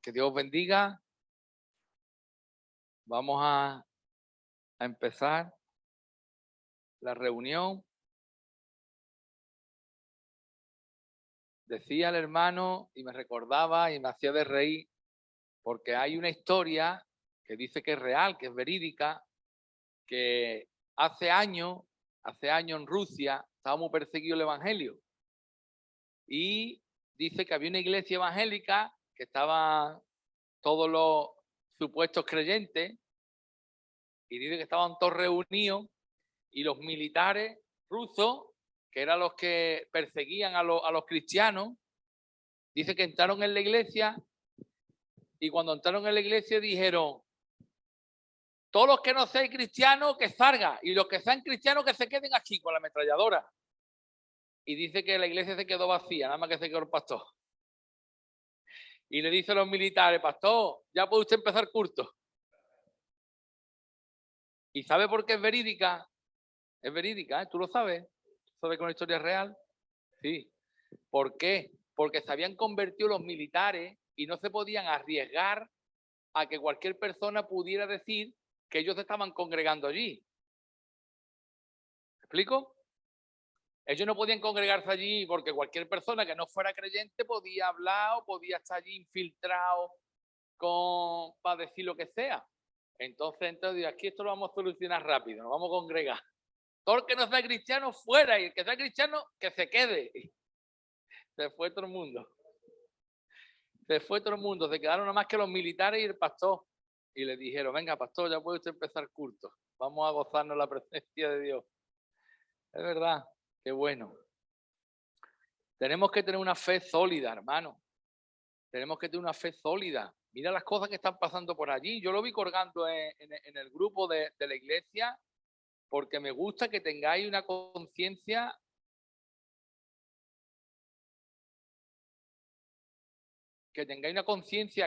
Que Dios bendiga. Vamos a empezar la reunión. Decía el hermano y me recordaba y me hacía de reír porque hay una historia que dice que es real, que es verídica, que hace años en Rusia estaba muy perseguido el evangelio y dice que había una iglesia evangélica que estaban todos los supuestos creyentes y dice que estaban todos reunidos y los militares rusos, que eran los que perseguían a los cristianos, dice que entraron en la iglesia y cuando entraron en la iglesia dijeron: todos los que no sean cristianos que salgan y los que sean cristianos que se queden aquí con la ametralladora. Y dice que la iglesia se quedó vacía, nada más que se quedó el pastor. Y le dice a los militares: pastor, ya puede usted empezar culto. ¿Y sabe por qué es verídica? Es verídica, ¿eh? ¿Tú lo sabes? ¿Sabes que es una historia real? Sí. ¿Por qué? Porque se habían convertido los militares y no se podían arriesgar a que cualquier persona pudiera decir que ellos estaban congregando allí. ¿Me explico? Ellos no podían congregarse allí porque cualquier persona que no fuera creyente podía hablar o podía estar allí infiltrado para decir lo que sea. Entonces, aquí esto lo vamos a solucionar rápido, nos vamos a congregar. Todo el que no sea cristiano, fuera, y el que sea cristiano, que se quede. Se fue todo el mundo. Se fue todo el mundo, se quedaron nada más que los militares y el pastor. Y le dijeron: venga, pastor, ya puede usted empezar culto. Vamos a gozarnos la presencia de Dios. Es verdad, qué bueno. Tenemos que tener una fe sólida, hermano. Tenemos que tener una fe sólida. Mira las cosas que están pasando por allí. Yo lo vi colgando en el grupo de la iglesia porque me gusta que tengáis una conciencia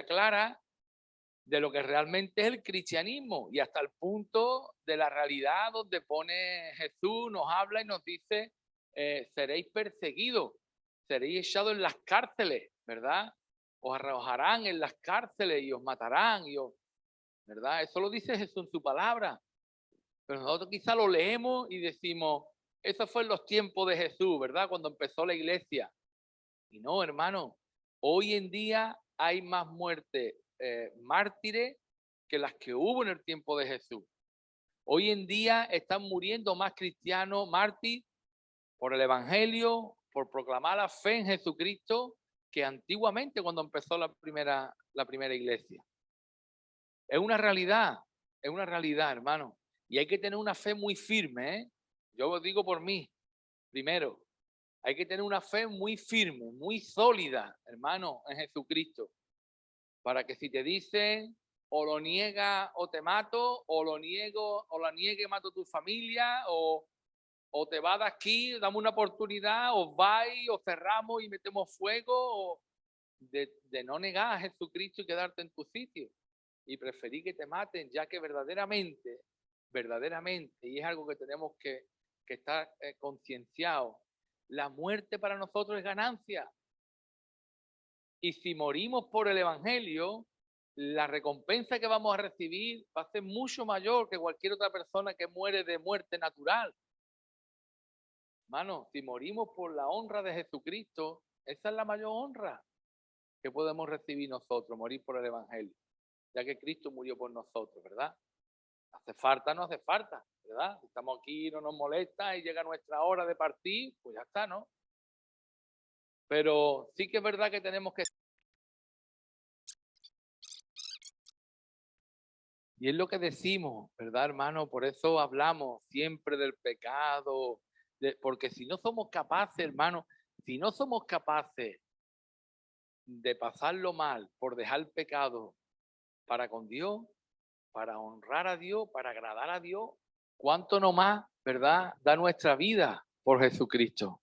clara de lo que realmente es el cristianismo y hasta el punto de la realidad donde pone Jesús, nos habla y nos dice: seréis perseguidos, seréis echados en las cárceles, ¿verdad? Os arrojarán en las cárceles y os matarán, ¿verdad? Eso lo dice Jesús en su palabra. Pero nosotros quizá lo leemos y decimos: eso fue en los tiempos de Jesús, ¿verdad? Cuando empezó la iglesia. Y no, hermano, hoy en día hay más muertes mártires que las que hubo en el tiempo de Jesús. Hoy en día están muriendo más cristianos mártires por el evangelio, por proclamar la fe en Jesucristo, que antiguamente cuando empezó la primera iglesia. Es una realidad, hermano. Y hay que tener una fe muy firme, ¿eh? Yo lo digo por mí, primero. Hay que tener una fe muy firme, muy sólida, hermano, en Jesucristo. Para que si te dicen o lo niega o te mato, o lo niego o la niegue, mato a tu familia, o te vas de aquí, dame una oportunidad, o vais, o cerramos y metemos fuego, o de no negar a Jesucristo y quedarte en tu sitio. Y preferí que te maten, ya que verdaderamente, y es algo que tenemos que estar concienciados, la muerte para nosotros es ganancia. Y si morimos por el evangelio, la recompensa que vamos a recibir va a ser mucho mayor que cualquier otra persona que muere de muerte natural. Hermano, si morimos por la honra de Jesucristo, esa es la mayor honra que podemos recibir nosotros, morir por el evangelio, ya que Cristo murió por nosotros, ¿verdad? Hace falta, no hace falta, ¿verdad? Si estamos aquí, no nos molesta y llega nuestra hora de partir, pues ya está, ¿no? Pero sí que es verdad que tenemos que... Y es lo que decimos, ¿verdad, hermano? Por eso hablamos siempre del pecado, porque si no somos capaces, hermano, si no somos capaces de pasarlo mal por dejar el pecado para con Dios, para honrar a Dios, para agradar a Dios, ¿cuánto no más, verdad, da nuestra vida por Jesucristo?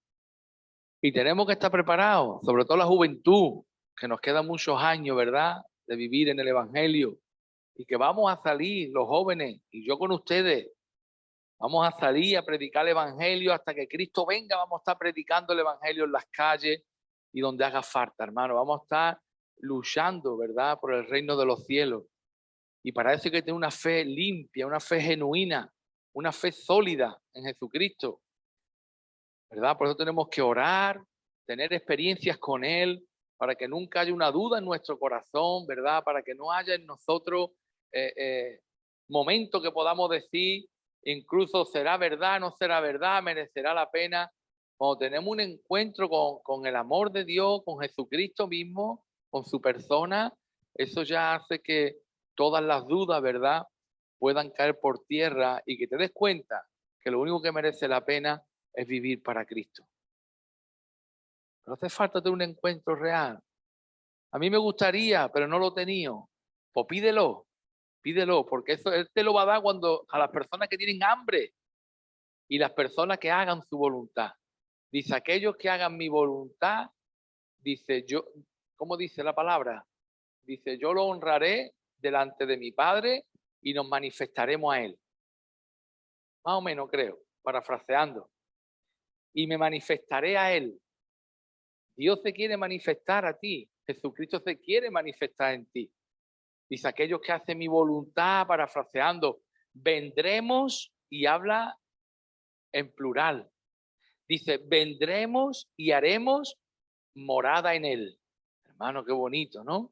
Y tenemos que estar preparados, sobre todo la juventud, que nos quedan muchos años, ¿verdad?, de vivir en el evangelio, y que vamos a salir, los jóvenes, y yo con ustedes, vamos a salir a predicar el evangelio hasta que Cristo venga. Vamos a estar predicando el evangelio en las calles y donde haga falta, hermano. Vamos a estar luchando, ¿verdad?, por el reino de los cielos. Y para eso hay que tener una fe limpia, una fe genuina, una fe sólida en Jesucristo, ¿verdad? Por eso tenemos que orar, tener experiencias con Él, para que nunca haya una duda en nuestro corazón, ¿verdad? Para que no haya en nosotros momentos que podamos decir, incluso será verdad, no será verdad, merecerá la pena. Cuando tenemos un encuentro con el amor de Dios, con Jesucristo mismo, con su persona, eso ya hace que todas las dudas, ¿verdad?, puedan caer por tierra y que te des cuenta que lo único que merece la pena es vivir para Cristo. No hace falta tener un encuentro real. A mí me gustaría, pero no lo he tenido. Pues pídelo, porque eso Él te lo va a dar cuando a las personas que tienen hambre y las personas que hagan su voluntad. Dice, aquellos que hagan mi voluntad, dice yo, ¿cómo dice la palabra? Dice, yo lo honraré delante de mi Padre y nos manifestaremos a Él. Más o menos creo, parafraseando. Y me manifestaré a Él. Dios se quiere manifestar a ti. Jesucristo se quiere manifestar en ti. Dice, aquellos que hacen mi voluntad, parafraseando, vendremos, y habla en plural. Dice, vendremos y haremos morada en Él. Hermano, qué bonito, ¿no?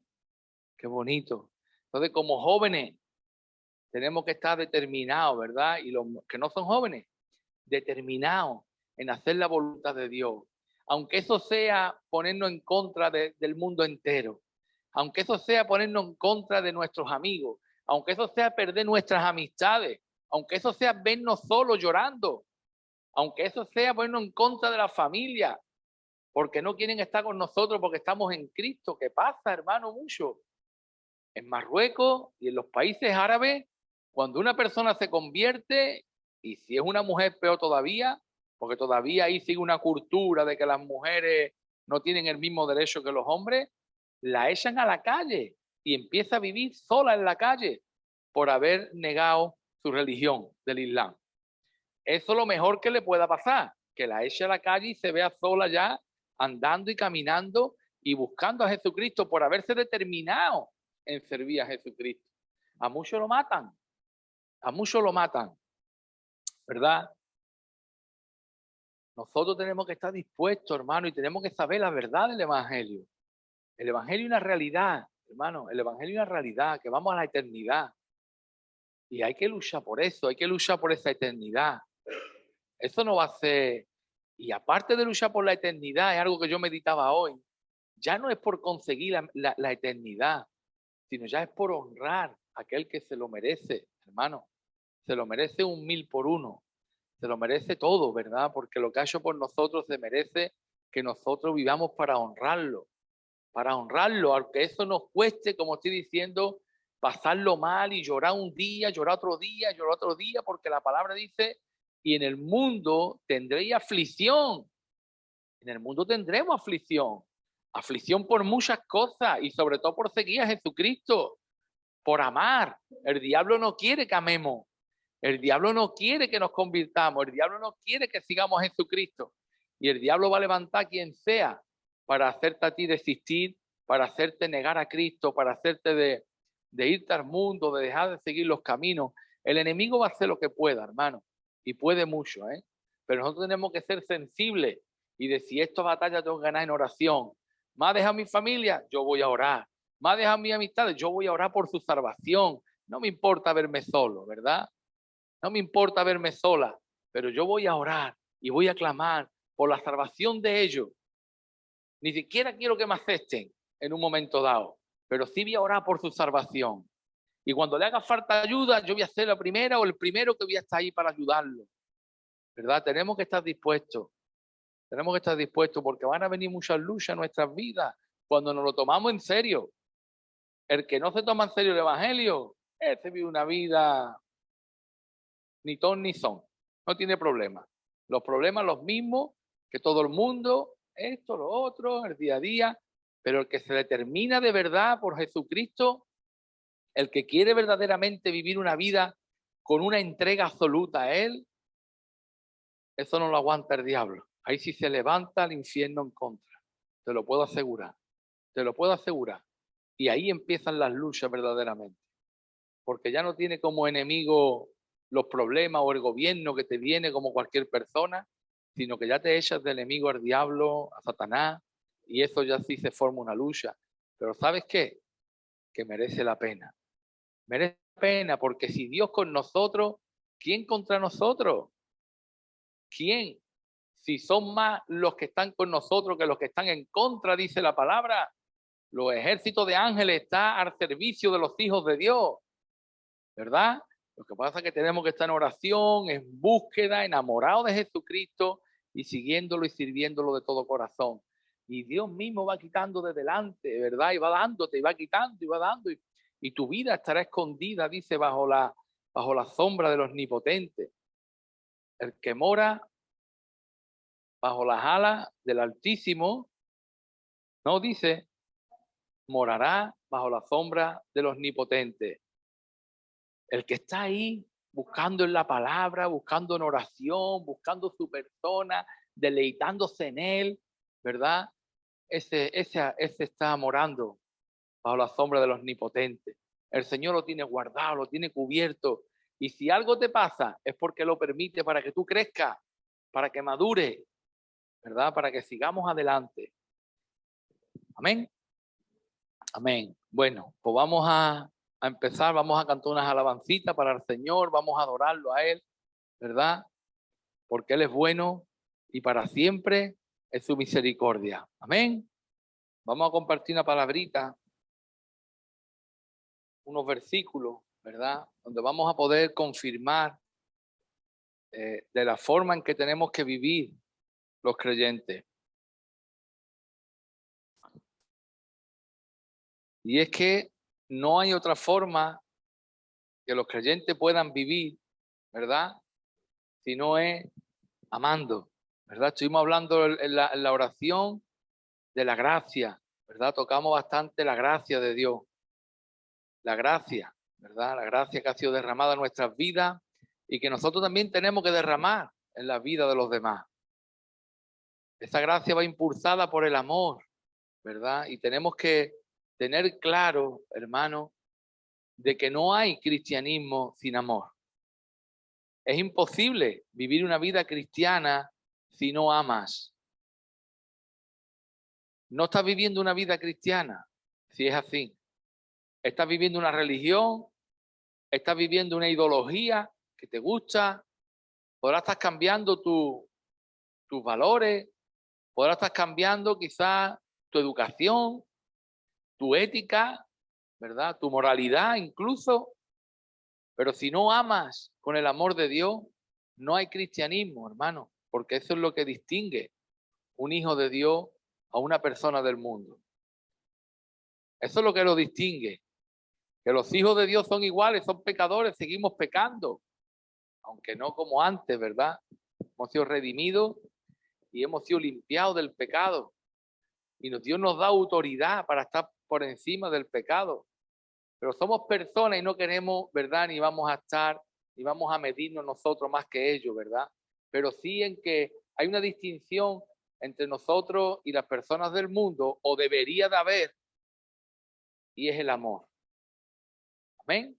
Qué bonito. Entonces, como jóvenes, tenemos que estar determinados, ¿verdad? Y los que no son jóvenes, determinados en hacer la voluntad de Dios. Aunque eso sea ponernos en contra del mundo entero. Aunque eso sea ponernos en contra de nuestros amigos. Aunque eso sea perder nuestras amistades. Aunque eso sea vernos solos llorando. Aunque eso sea ponernos en contra de la familia. Porque no quieren estar con nosotros porque estamos en Cristo. ¿Qué pasa, hermano? Mucho. En Marruecos y en los países árabes, cuando una persona se convierte, y si es una mujer peor todavía, porque todavía ahí sigue una cultura de que las mujeres no tienen el mismo derecho que los hombres, la echan a la calle y empieza a vivir sola en la calle por haber negado su religión del Islam. Eso es lo mejor que le pueda pasar, que la eche a la calle y se vea sola ya andando y caminando y buscando a Jesucristo por haberse determinado en servir a Jesucristo. A muchos lo matan, ¿verdad? Nosotros tenemos que estar dispuestos, hermano, y tenemos que saber la verdad del Evangelio. El Evangelio es una realidad, hermano, el Evangelio es una realidad, que vamos a la eternidad. Y hay que luchar por eso, hay que luchar por esa eternidad. Eso no va a ser... Y aparte de luchar por la eternidad, es algo que yo meditaba hoy, ya no es por conseguir la eternidad, sino ya es por honrar a aquel que se lo merece, hermano. Se lo merece 1000 por 1. Se lo merece todo, ¿verdad? Porque lo que ha hecho por nosotros se merece que nosotros vivamos para honrarlo, aunque eso nos cueste, como estoy diciendo, pasarlo mal y llorar un día, llorar otro día, llorar otro día, porque la palabra dice, y en el mundo tendréis aflicción. En el mundo tendremos aflicción. Aflicción por muchas cosas y sobre todo por seguir a Jesucristo, por amar. El diablo no quiere que amemos. El diablo no quiere que nos convirtamos. El diablo no quiere que sigamos a Jesucristo. Y el diablo va a levantar a quien sea para hacerte a ti desistir, para hacerte negar a Cristo, para hacerte de irte al mundo, de dejar de seguir los caminos. El enemigo va a hacer lo que pueda, hermano. Y puede mucho, ¿eh? Pero nosotros tenemos que ser sensibles y decir, esta batalla tengo que ganar en oración. ¿Me ha dejado mi familia? Yo voy a orar. ¿Me ha dejado mis amistades? Yo voy a orar por su salvación. No me importa verme solo, ¿verdad? No me importa verme sola, pero yo voy a orar y voy a clamar por la salvación de ellos. Ni siquiera quiero que me acepten en un momento dado, pero sí voy a orar por su salvación. Y cuando le haga falta ayuda, yo voy a ser la primera o el primero que voy a estar ahí para ayudarlo. ¿Verdad? Tenemos que estar dispuestos. Tenemos que estar dispuestos porque van a venir muchas luchas en nuestras vidas cuando nos lo tomamos en serio. El que no se toma en serio el Evangelio, ese vive una vida ni ton ni son. No tiene problema. Los problemas los mismos que todo el mundo, esto, lo otro, el día a día, pero el que se determina de verdad por Jesucristo, el que quiere verdaderamente vivir una vida con una entrega absoluta a Él, eso no lo aguanta el diablo. Ahí sí se levanta el infierno en contra. Te lo puedo asegurar. Te lo puedo asegurar. Y ahí empiezan las luchas verdaderamente. Porque ya no tiene como enemigo los problemas o el gobierno que te viene como cualquier persona, sino que ya te echas de enemigo al diablo, a Satanás, y eso ya sí se forma una lucha. Pero ¿sabes qué? Que merece la pena. Merece la pena porque si Dios con nosotros, ¿quién contra nosotros? ¿Quién? Si son más los que están con nosotros que los que están en contra, dice la palabra. Los ejércitos de ángeles están al servicio de los hijos de Dios, ¿verdad? Lo que pasa es que tenemos que estar en oración, en búsqueda, enamorados de Jesucristo y siguiéndolo y sirviéndolo de todo corazón. Y Dios mismo va quitando de delante, ¿verdad? Y va dándote, y va quitando, y va dando. Y tu vida estará escondida, dice, bajo la sombra de los omnipotentes. El que mora bajo las alas del Altísimo, no dice, morará bajo la sombra de los omnipotentes. El que está ahí buscando en la palabra, buscando en oración, buscando su persona, deleitándose en él, ¿verdad? Ese está morando bajo la sombra de los omnipotentes. El Señor lo tiene guardado, lo tiene cubierto. Y si algo te pasa, es porque lo permite para que tú crezcas, para que madure, ¿verdad? Para que sigamos adelante. Amén. Amén. Bueno, pues vamos a empezar, vamos a cantar unas alabancitas para el Señor, vamos a adorarlo a Él, ¿verdad? Porque Él es bueno y para siempre es su misericordia. Amén. Vamos a compartir una palabrita, unos versículos, ¿verdad? Donde vamos a poder confirmar de la forma en que tenemos que vivir los creyentes. Y es que no hay otra forma que los creyentes puedan vivir, ¿verdad? Si no es amando, ¿verdad? Estuvimos hablando en la oración de la gracia, ¿verdad? Tocamos bastante la gracia de Dios, la gracia, ¿verdad? La gracia que ha sido derramada en nuestras vidas y que nosotros también tenemos que derramar en la vida de los demás. Esa gracia va impulsada por el amor, ¿verdad? Y tenemos que tener claro, hermano, de que no hay cristianismo sin amor. Es imposible vivir una vida cristiana si no amas. No estás viviendo una vida cristiana si es así. Estás viviendo una religión, estás viviendo una ideología que te gusta, podrás estar cambiando tus valores, podrás estar cambiando quizás tu educación, tu ética, ¿verdad? Tu moralidad incluso, pero si no amas con el amor de Dios, no hay cristianismo, hermano, porque eso es lo que distingue un hijo de Dios a una persona del mundo. Eso es lo que lo distingue, que los hijos de Dios son iguales, son pecadores, seguimos pecando, aunque no como antes, ¿verdad? Hemos sido redimidos y hemos sido limpiados del pecado. Y Dios nos da autoridad para estar por encima del pecado. Pero somos personas y no queremos, ¿verdad? Ni vamos a estar, ni vamos a medirnos nosotros más que ellos, ¿verdad? Pero sí en que hay una distinción entre nosotros y las personas del mundo, o debería de haber, y es el amor. Amén.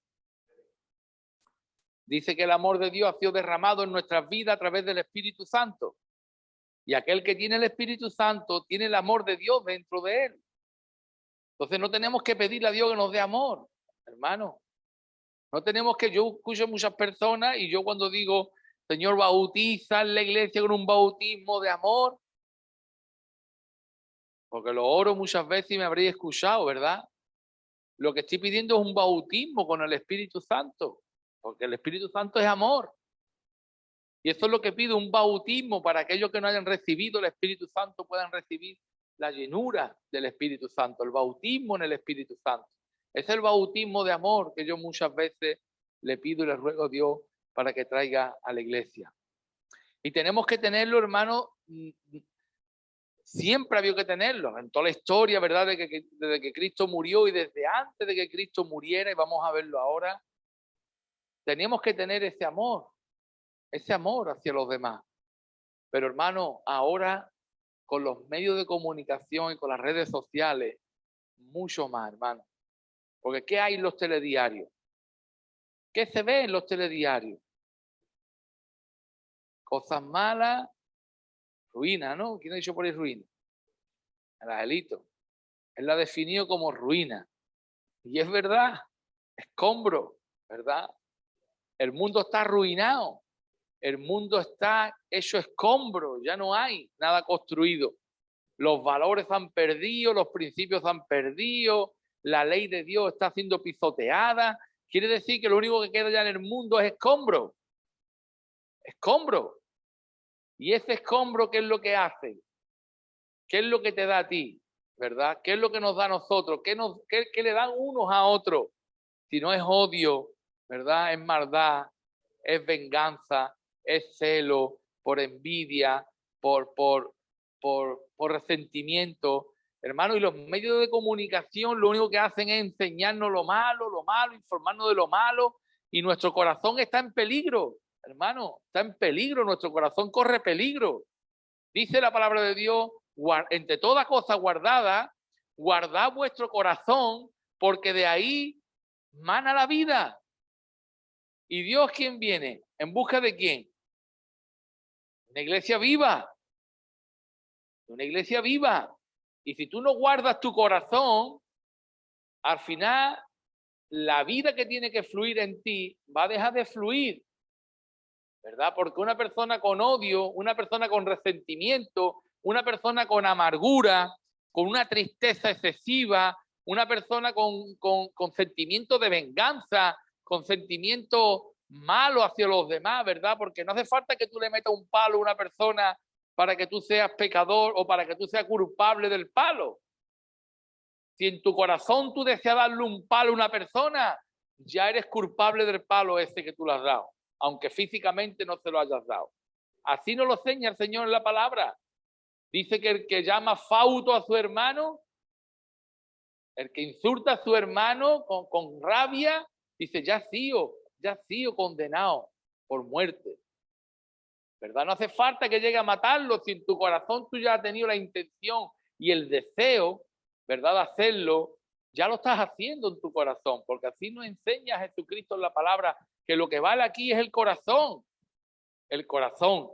Dice que el amor de Dios ha sido derramado en nuestras vidas a través del Espíritu Santo. Y aquel que tiene el Espíritu Santo tiene el amor de Dios dentro de él. Entonces no tenemos que pedirle a Dios que nos dé amor, hermano. No tenemos que, yo escucho a muchas personas y yo cuando digo, Señor, bautiza en la iglesia con un bautismo de amor, porque lo oro muchas veces y me habréis escuchado, ¿verdad? Lo que estoy pidiendo es un bautismo con el Espíritu Santo, porque el Espíritu Santo es amor. Y eso es lo que pido, un bautismo para aquellos que no hayan recibido el Espíritu Santo puedan recibir la llenura del Espíritu Santo, el bautismo en el Espíritu Santo. Es el bautismo de amor que yo muchas veces le pido y le ruego a Dios para que traiga a la iglesia. Y tenemos que tenerlo, hermano, siempre ha habido que tenerlo, en toda la historia, ¿verdad? Desde que Cristo murió y desde antes de que Cristo muriera, y vamos a verlo ahora, teníamos que tener ese amor hacia los demás. Pero hermano, ahora con los medios de comunicación y con las redes sociales, mucho más, hermano. Porque ¿qué hay en los telediarios? ¿Qué se ve en los telediarios? Cosas malas, ruina, ¿no? ¿Quién ha dicho por ahí ruina? El Angelito. Él la ha definido como ruina. Y es verdad, escombro, ¿verdad? El mundo está arruinado. El mundo está hecho escombro, ya no hay nada construido. Los valores han perdido, los principios han perdido, la ley de Dios está siendo pisoteada. Quiere decir que lo único que queda ya en el mundo es escombro. Escombro. Y ese escombro, ¿qué es lo que hace? ¿Qué es lo que te da a ti? ¿Verdad? ¿Qué es lo que nos da a nosotros? ¿Qué le dan unos a otros? Si no es odio, ¿verdad? Es maldad, es venganza, es celo, por envidia, por resentimiento. Hermano, y los medios de comunicación lo único que hacen es enseñarnos lo malo, informarnos de lo malo, y nuestro corazón está en peligro, hermano, está en peligro, nuestro corazón corre peligro. Dice la palabra de Dios, entre toda cosa guardada, guardad vuestro corazón, porque de ahí mana la vida. ¿Y Dios quién viene? ¿En busca de quién? Una iglesia viva. Una iglesia viva. Y si tú no guardas tu corazón, al final la vida que tiene que fluir en ti va a dejar de fluir, ¿verdad? Porque una persona con odio, una persona con resentimiento, una persona con amargura, con una tristeza excesiva, una persona con sentimiento de venganza, con sentimiento malo hacia los demás, ¿verdad? Porque no hace falta que tú le metas un palo a una persona para que tú seas pecador o para que tú seas culpable del palo. Si en tu corazón tú deseas darle un palo a una persona, ya eres culpable del palo ese que tú le has dado, aunque físicamente no se lo hayas dado. Así nos lo enseña el Señor en la palabra. Dice que el que llama fauto a su hermano, el que insulta a su hermano con rabia, dice, ya ha sido condenado por muerte. ¿Verdad? No hace falta que llegue a matarlo, si en tu corazón tú ya has tenido la intención y el deseo, ¿verdad?, de hacerlo, ya lo estás haciendo en tu corazón, porque así nos enseña Jesucristo en la palabra, que lo que vale aquí es el corazón. El corazón.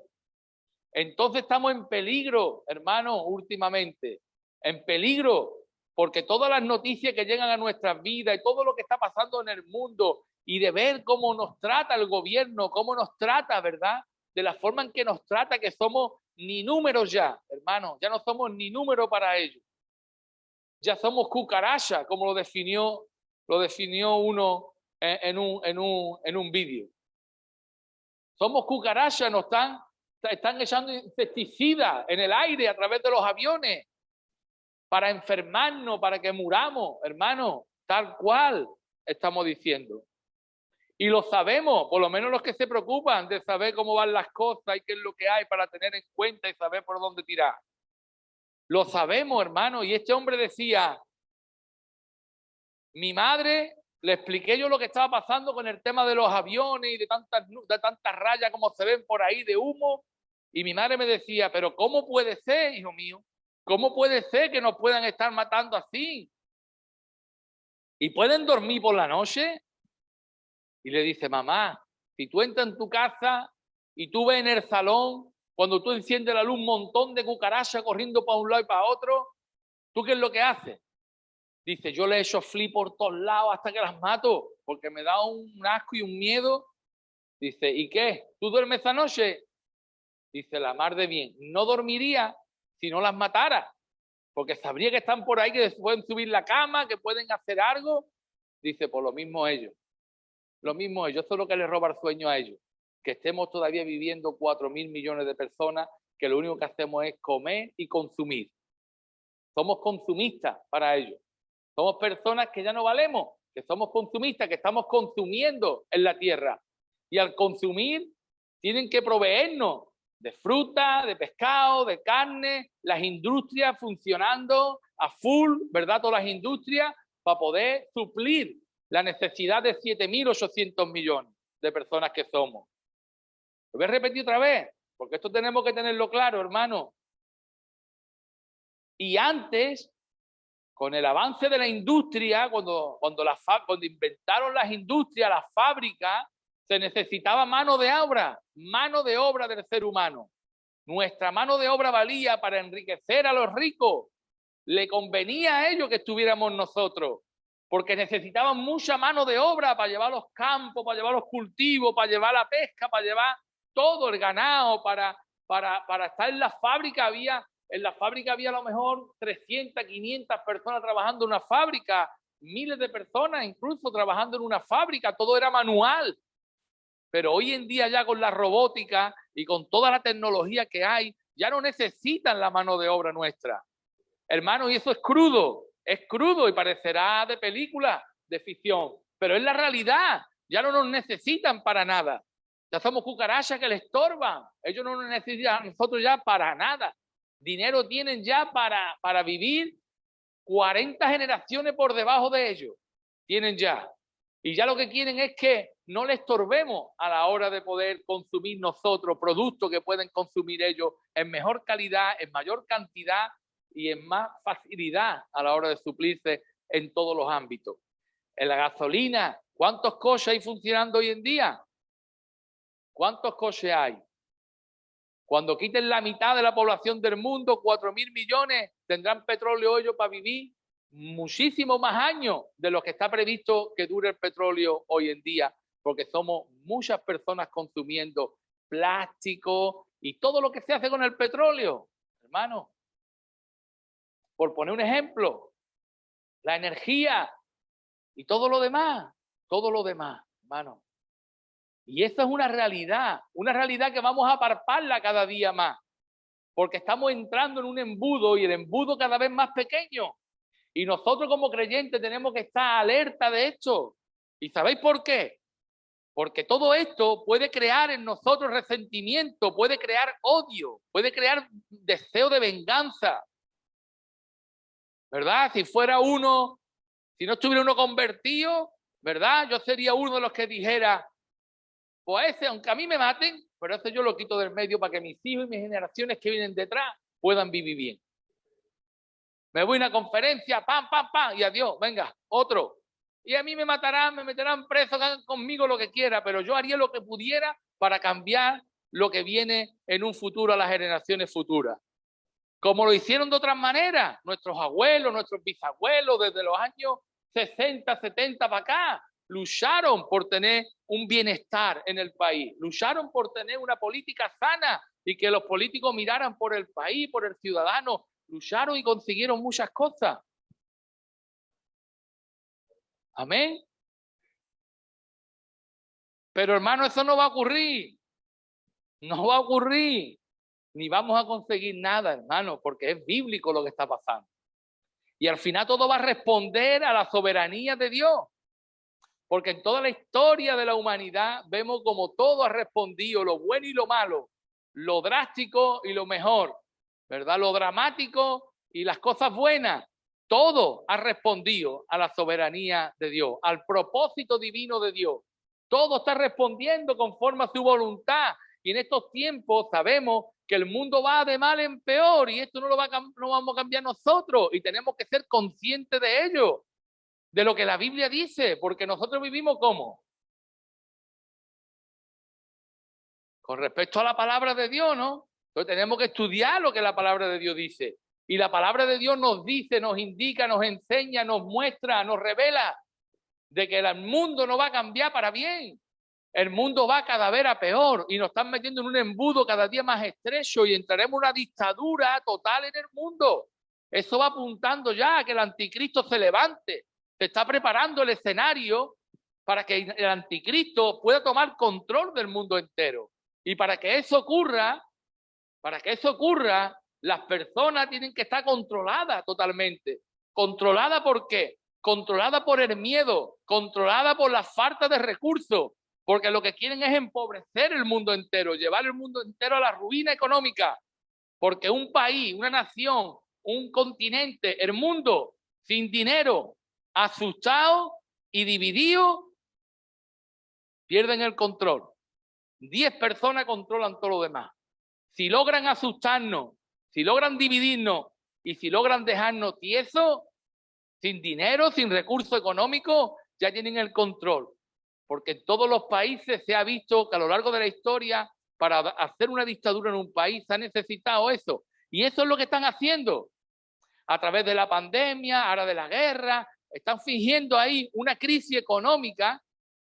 Entonces estamos en peligro, hermano, últimamente. En peligro, porque todas las noticias que llegan a nuestras vidas y todo lo que está pasando en el mundo, y de ver cómo nos trata el gobierno, cómo nos trata, ¿verdad?, de la forma en que nos trata, que somos ni números ya, hermano, ya no somos ni número para ellos. Ya somos cucaracha, como lo definió uno en un vídeo. Somos cucarachas, nos están echando insecticidas en el aire a través de los aviones para enfermarnos, para que muramos, hermano, tal cual estamos diciendo. Y lo sabemos, por lo menos los que se preocupan de saber cómo van las cosas y qué es lo que hay para tener en cuenta y saber por dónde tirar. Lo sabemos, hermano. Y este hombre decía, mi madre, le expliqué yo lo que estaba pasando con el tema de los aviones y de tantas rayas como se ven por ahí de humo. Y mi madre me decía, pero ¿cómo puede ser, hijo mío? ¿Cómo puede ser que nos puedan estar matando así? ¿Y pueden dormir por la noche? Y le dice, mamá, si tú entras en tu casa y tú ves en el salón, cuando tú enciendes la luz, un montón de cucarachas corriendo para un lado y para otro, ¿tú qué es lo que haces? Dice, yo le echo flip por todos lados hasta que las mato, porque me da un asco y un miedo. Dice, ¿y qué? ¿Tú duermes esta noche? Dice, la mar de bien. No dormiría si no las matara, porque sabría que están por ahí, que pueden subir la cama, que pueden hacer algo. Dice, pues lo mismo ellos. Lo mismo ellos. Eso es lo que les roba el sueño a ellos. Que estemos todavía viviendo 4.000 millones de personas, que lo único que hacemos es comer y consumir. Somos consumistas para ellos. Somos personas que ya no valemos, que somos consumistas, que estamos consumiendo en la tierra. Y al consumir, tienen que proveernos de fruta, de pescado, de carne, las industrias funcionando a full, ¿verdad? Todas las industrias para poder suplir la necesidad de 7.800 millones de personas que somos. Lo voy a repetir otra vez, porque esto tenemos que tenerlo claro, hermano. Y antes Con el avance de la industria, cuando inventaron las industrias, las fábricas, se necesitaba mano de obra del ser humano. Nuestra mano de obra valía para enriquecer a los ricos. Le convenía a ellos que estuviéramos nosotros, porque necesitaban mucha mano de obra para llevar los campos, para llevar los cultivos, para llevar la pesca, para llevar todo el ganado, para estar en la fábrica. En la fábrica había a lo mejor 300, 500 personas trabajando en una fábrica, miles de personas incluso trabajando en una fábrica, todo era manual. Pero hoy en día ya con la robótica y con toda la tecnología que hay, ya no necesitan la mano de obra nuestra. Hermano, y eso es crudo y parecerá de película, de ficción, pero es la realidad. Ya no nos necesitan para nada. Ya somos cucarachas que les estorban. Ellos no nos necesitan a nosotros ya para nada. Dinero tienen ya para vivir 40 generaciones por debajo de ellos. Tienen ya. Y ya lo que quieren es que no les estorbemos a la hora de poder consumir nosotros productos que pueden consumir ellos en mejor calidad, en mayor cantidad y en más facilidad a la hora de suplirse en todos los ámbitos. En la gasolina, ¿cuántos coches hay funcionando hoy en día? ¿Cuántos coches hay? Cuando quiten la mitad de la población del mundo, 4.000 millones, tendrán petróleo ellos para vivir muchísimos más años de lo que está previsto que dure el petróleo hoy en día, porque somos muchas personas consumiendo plástico y todo lo que se hace con el petróleo, hermano. Por poner un ejemplo, la energía y todo lo demás, hermano. Y esa es una realidad que vamos a palparla cada día más, porque estamos entrando en un embudo y el embudo cada vez más pequeño. Y nosotros como creyentes tenemos que estar alerta de esto. ¿Y sabéis por qué? Porque todo esto puede crear en nosotros resentimiento, puede crear odio, puede crear deseo de venganza. ¿Verdad? Si no estuviera uno convertido, ¿verdad? Yo sería uno de los que dijera, pues ese, aunque a mí me maten, pero ese yo lo quito del medio para que mis hijos y mis generaciones que vienen detrás puedan vivir bien. Me voy a una conferencia, pam, y adiós, venga, otro. Y a mí me matarán, me meterán preso, hagan conmigo lo que quiera, pero yo haría lo que pudiera para cambiar lo que viene en un futuro a las generaciones futuras. Como lo hicieron de otras maneras, nuestros abuelos, nuestros bisabuelos, desde los años 60, 70 para acá, lucharon por tener un bienestar en el país, lucharon por tener una política sana y que los políticos miraran por el país, por el ciudadano, lucharon y consiguieron muchas cosas. Amén. Pero hermano, eso no va a ocurrir. No va a ocurrir. Ni vamos a conseguir nada, hermano, porque es bíblico lo que está pasando. Y al final todo va a responder a la soberanía de Dios. Porque en toda la historia de la humanidad vemos como todo ha respondido, lo bueno y lo malo, lo drástico y lo mejor, ¿verdad? Lo dramático y las cosas buenas. Todo ha respondido a la soberanía de Dios, al propósito divino de Dios. Todo está respondiendo conforme a su voluntad. Y en estos tiempos sabemos que el mundo va de mal en peor y esto no vamos a cambiar nosotros y tenemos que ser conscientes de ello, de lo que la Biblia dice, porque nosotros vivimos ¿cómo? Con respecto a la palabra de Dios, ¿no? Entonces tenemos que estudiar lo que la palabra de Dios dice. Y la palabra de Dios nos dice, nos indica, nos enseña, nos muestra, nos revela de que el mundo no va a cambiar para bien. El mundo va cada vez a peor y nos están metiendo en un embudo cada día más estrecho y entraremos en una dictadura total en el mundo. Eso va apuntando ya a que el anticristo se levante. Se está preparando el escenario para que el anticristo pueda tomar control del mundo entero. Y para que eso ocurra, las personas tienen que estar controladas totalmente. ¿Controlada por qué? Controlada por el miedo, controlada por la falta de recursos, porque lo que quieren es empobrecer el mundo entero, llevar el mundo entero a la ruina económica, porque un país, una nación, un continente, el mundo sin dinero, asustado y dividido, pierden el control. 10 personas controlan todo lo demás. Si logran asustarnos, si logran dividirnos y si logran dejarnos tiesos, sin dinero, sin recursos económicos, ya tienen el control. Porque en todos los países se ha visto que a lo largo de la historia, para hacer una dictadura en un país, se ha necesitado eso. Y eso es lo que están haciendo. A través de la pandemia, ahora de la guerra, están fingiendo ahí una crisis económica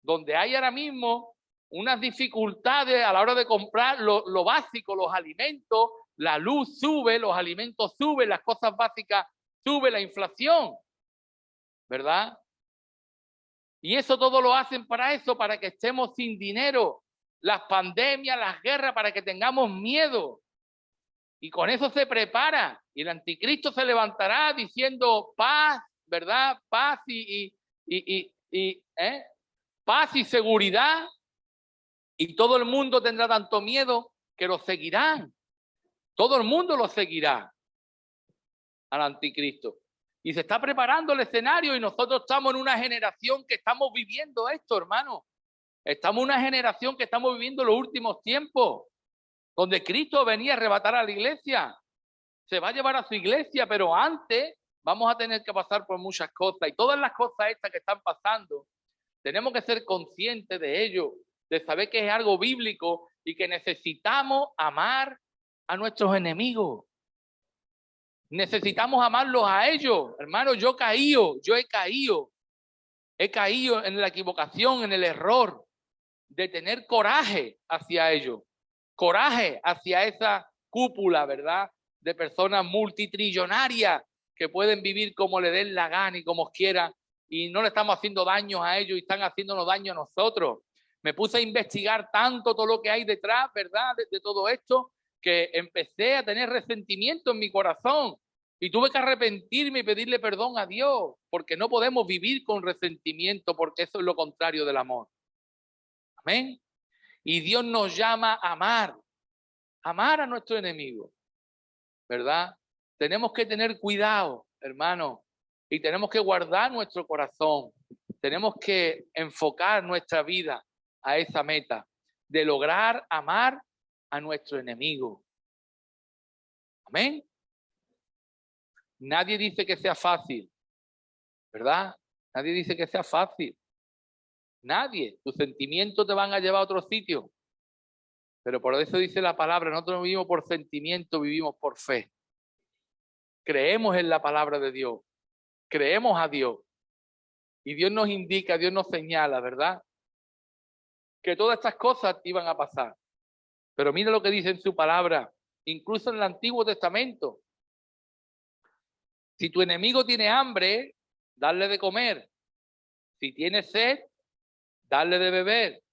donde hay ahora mismo unas dificultades a la hora de comprar lo básico, los alimentos, la luz sube, los alimentos suben, las cosas básicas sube, la inflación, ¿verdad? Y eso todo lo hacen para eso, para que estemos sin dinero, las pandemias, las guerras, para que tengamos miedo. Y con eso se prepara. Y el anticristo se levantará diciendo paz, ¿verdad? Paz paz y seguridad. Y todo el mundo tendrá tanto miedo que lo seguirán. Todo el mundo lo seguirá al anticristo. Y se está preparando el escenario y nosotros estamos en una generación que estamos viviendo esto, hermano. Estamos en una generación que estamos viviendo los últimos tiempos, donde Cristo venía a arrebatar a la iglesia. Se va a llevar a su iglesia, pero antes vamos a tener que pasar por muchas cosas. Y todas las cosas estas que están pasando, tenemos que ser conscientes de ello, de saber que es algo bíblico y que necesitamos amar a nuestros enemigos. Necesitamos amarlos a ellos. Hermano, yo he caído en la equivocación, en el error de tener coraje hacia ellos, coraje hacia esa cúpula, ¿verdad? De personas multitrillonarias que pueden vivir como le den la gana y como quieran y no le estamos haciendo daño a ellos y están haciéndonos daño a nosotros. Me puse a investigar tanto todo lo que hay detrás, ¿verdad? De todo esto, que empecé a tener resentimiento en mi corazón y tuve que arrepentirme y pedirle perdón a Dios, porque no podemos vivir con resentimiento, porque eso es lo contrario del amor. Amén. Y Dios nos llama a amar a nuestro enemigo, ¿verdad? Tenemos que tener cuidado, hermano, y tenemos que guardar nuestro corazón. Tenemos que enfocar nuestra vida a esa meta de lograr amar a nuestro enemigo. Amén. Nadie dice que sea fácil, ¿verdad? Nadie dice que sea fácil. Nadie. Tus sentimientos te van a llevar a otro sitio. Pero por eso dice la palabra, nosotros no vivimos por sentimiento, vivimos por fe. Creemos en la palabra de Dios. Creemos a Dios. Y Dios nos indica, Dios nos señala, ¿verdad? Que todas estas cosas iban a pasar. Pero mira lo que dice en su palabra, incluso en el Antiguo Testamento. Si tu enemigo tiene hambre, dale de comer. Si tiene sed, dale de beber.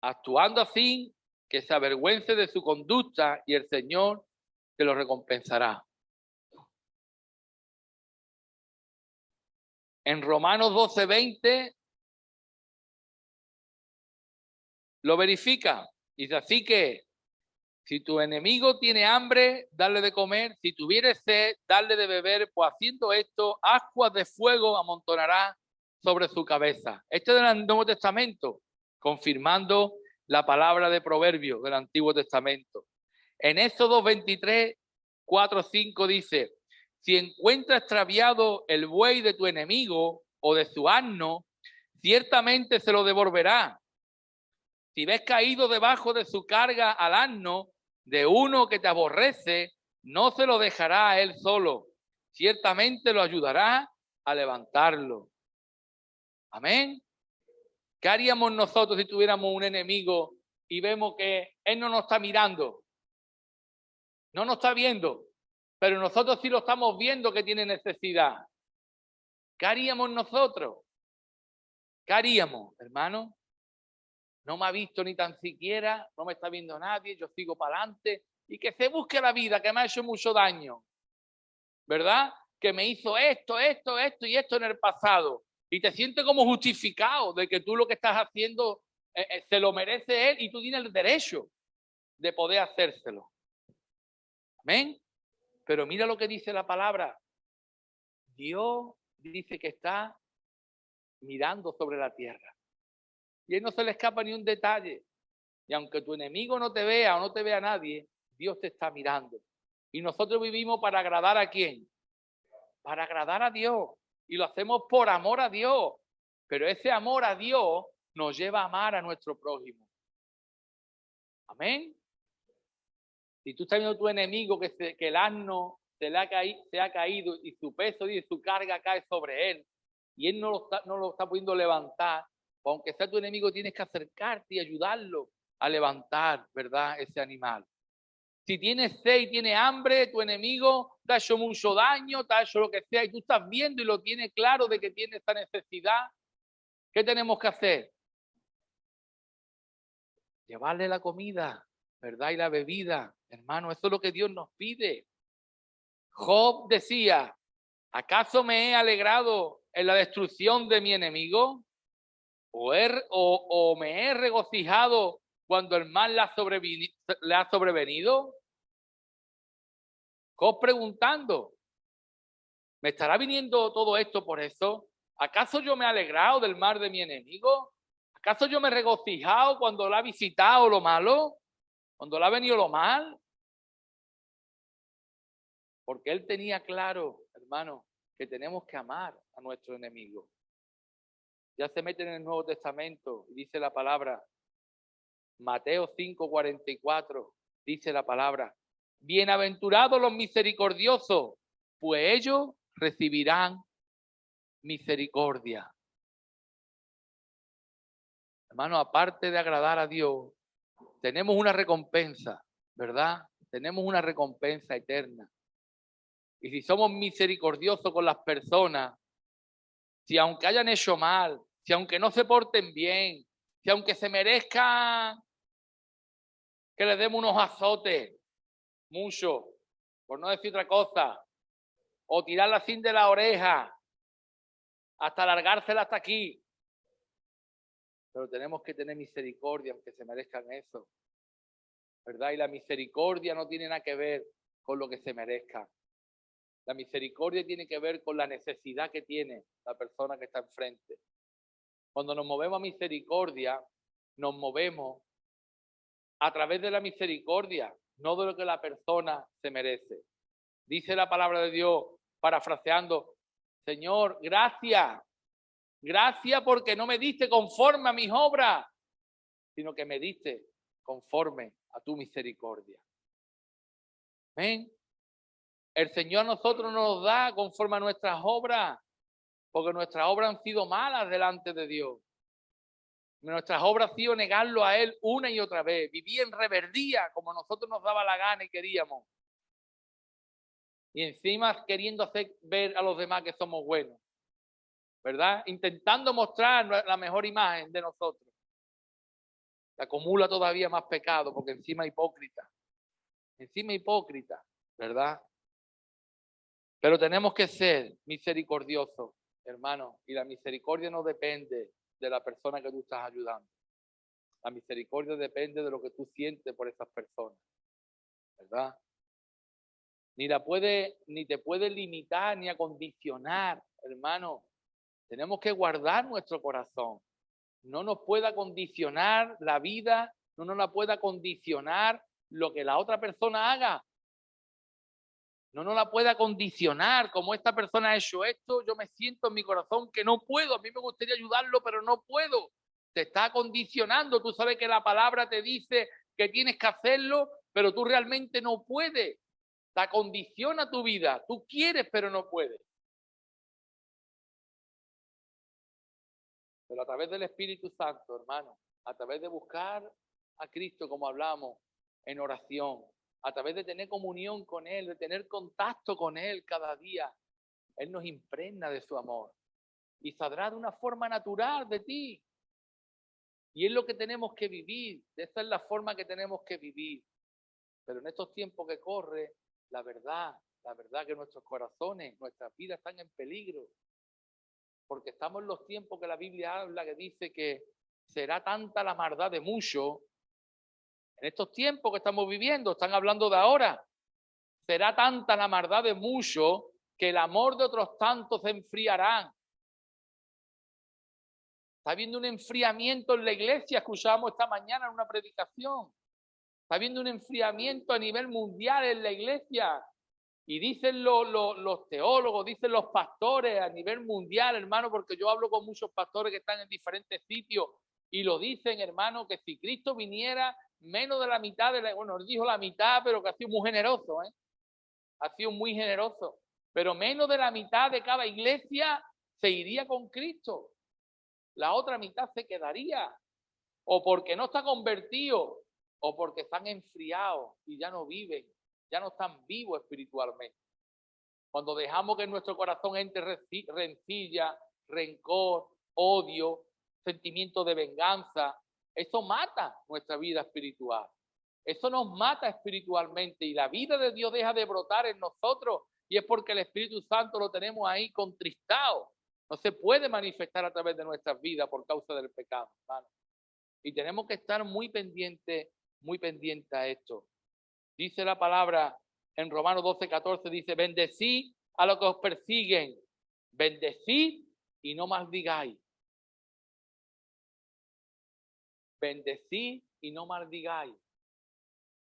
Actuando así, que se avergüence de su conducta y el Señor te lo recompensará. En Romanos 12:20 lo verifica. Dice así que si tu enemigo tiene hambre, dale de comer. Si tuviere sed, dale de beber. Pues haciendo esto, ascuas de fuego amontonará sobre su cabeza. Este es del Nuevo Testamento, confirmando la palabra de Proverbios del Antiguo Testamento. En Éxodo 23, 4, 5 dice: si encuentra extraviado el buey de tu enemigo o de su asno, ciertamente se lo devolverá. Si ves caído debajo de su carga al asno de uno que te aborrece, no se lo dejará a él solo. Ciertamente lo ayudará a levantarlo. Amén. ¿Qué haríamos nosotros si tuviéramos un enemigo y vemos que él no nos está mirando? No nos está viendo, pero nosotros sí lo estamos viendo que tiene necesidad. ¿Qué haríamos nosotros? ¿Qué haríamos, hermano? No me ha visto ni tan siquiera, no me está viendo nadie, yo sigo para adelante y que se busque la vida, que me ha hecho mucho daño, ¿verdad? Que me hizo esto y esto en el pasado y te sientes como justificado de que tú lo que estás haciendo se lo merece él y tú tienes el derecho de poder hacérselo. Amén. Pero mira lo que dice la palabra. Dios dice que está mirando sobre la tierra. Y a él no se le escapa ni un detalle. Y aunque tu enemigo no te vea o no te vea nadie, Dios te está mirando. Y nosotros vivimos para agradar ¿a quién? para agradar a Dios y lo hacemos por amor a Dios. Pero ese amor a Dios nos lleva a amar a nuestro prójimo. Amén. Si tú estás viendo a tu enemigo que el asno se ha caído y su peso y su carga cae sobre él y él no lo está pudiendo levantar, pues aunque sea tu enemigo tienes que acercarte y ayudarlo a levantar, ¿verdad? Ese animal. Si tienes sed y tienes hambre, tu enemigo te ha hecho mucho daño, te ha hecho lo que sea y tú estás viendo y lo tienes claro de que tiene esta necesidad, ¿qué tenemos que hacer? Llevarle la comida, ¿verdad? Y la bebida. Hermano, eso es lo que Dios nos pide. Job decía, ¿acaso me he alegrado en la destrucción de mi enemigo? ¿O me he regocijado cuando el mal le ha sobrevenido? Job preguntando, ¿me estará viniendo todo esto por eso? ¿Acaso yo me he alegrado del mal de mi enemigo? ¿Acaso yo me he regocijado cuando le ha visitado lo malo? ¿Cuando le ha venido lo mal? Porque él tenía claro, hermano, que tenemos que amar a nuestro enemigo. Ya se mete en el Nuevo Testamento y dice la palabra, Mateo 5:44, dice la palabra, bienaventurados los misericordiosos, pues ellos recibirán misericordia. Hermano, aparte de agradar a Dios, tenemos una recompensa, ¿verdad? Tenemos una recompensa eterna. Y si somos misericordiosos con las personas, si aunque hayan hecho mal, si aunque no se porten bien, si aunque se merezcan que les demos unos azotes, mucho, por no decir otra cosa, o tirarla sin de la oreja, hasta alargársela hasta aquí. Pero tenemos que tener misericordia aunque se merezcan eso, ¿verdad? Y la misericordia no tiene nada que ver con lo que se merezca. La misericordia tiene que ver con la necesidad que tiene la persona que está enfrente. Cuando nos movemos a misericordia, nos movemos a través de la misericordia, no de lo que la persona se merece. Dice la palabra de Dios, parafraseando, Señor, gracias porque no me diste conforme a mis obras, sino que me diste conforme a tu misericordia. Amén. El Señor a nosotros nos da conforme a nuestras obras, porque nuestras obras han sido malas delante de Dios. Nuestras obras han sido negarlo a Él una y otra vez, vivir en rebeldía como nosotros nos daba la gana y queríamos. Y encima queriendo hacer ver a los demás que somos buenos, ¿verdad? Intentando mostrar la mejor imagen de nosotros. Se acumula todavía más pecado porque encima hipócrita, ¿verdad? Pero tenemos que ser misericordiosos, hermano, y la misericordia no depende de la persona que tú estás ayudando. La misericordia depende de lo que tú sientes por esas personas, ¿verdad? Ni te puede limitar ni acondicionar, hermano. Tenemos que guardar nuestro corazón. No nos pueda condicionar la vida, no nos la pueda condicionar lo que la otra persona haga. No nos la pueda condicionar, como esta persona ha hecho esto, yo me siento en mi corazón que no puedo, a mí me gustaría ayudarlo, pero no puedo. Te está condicionando, tú sabes que la palabra te dice que tienes que hacerlo, pero tú realmente no puedes. Te condiciona tu vida, tú quieres, pero no puedes. Pero a través del Espíritu Santo, hermano, a través de buscar a Cristo, como hablamos, en oración, a través de tener comunión con Él, de tener contacto con Él cada día, Él nos impregna de su amor y saldrá de una forma natural de ti. Y es lo que tenemos que vivir, esa es la forma que tenemos que vivir. Pero en estos tiempos que corre, la verdad que nuestros corazones, nuestras vidas están en peligro. Porque estamos en los tiempos que la Biblia habla, que dice que será tanta la maldad de muchos. En estos tiempos que estamos viviendo, están hablando de ahora, será tanta la maldad de muchos que el amor de otros tantos se enfriarán. Está habiendo un enfriamiento en la iglesia, escuchábamos esta mañana en una predicación. Está habiendo un enfriamiento a nivel mundial en la iglesia. Y dicen los teólogos, dicen los pastores a nivel mundial, hermano, porque yo hablo con muchos pastores que están en diferentes sitios y lo dicen, hermano, que si Cristo viniera, menos de la mitad, bueno, dijo la mitad, pero que ha sido muy generoso, ha sido muy generoso, pero menos de la mitad de cada iglesia se iría con Cristo. La otra mitad se quedaría, o porque no está convertido, o porque están enfriados y ya no viven, ya no están vivos espiritualmente. Cuando dejamos que en nuestro corazón entre rencilla, rencor, odio, sentimiento de venganza, eso mata nuestra vida espiritual. Eso nos mata espiritualmente y la vida de Dios deja de brotar en nosotros y es porque el Espíritu Santo lo tenemos ahí contristado. No se puede manifestar a través de nuestras vidas por causa del pecado, hermano. Y tenemos que estar muy pendientes a esto. Dice la palabra en Romanos 12:14, dice, bendecid a los que os persiguen, bendecid y no maldigáis. Bendecid y no maldigáis.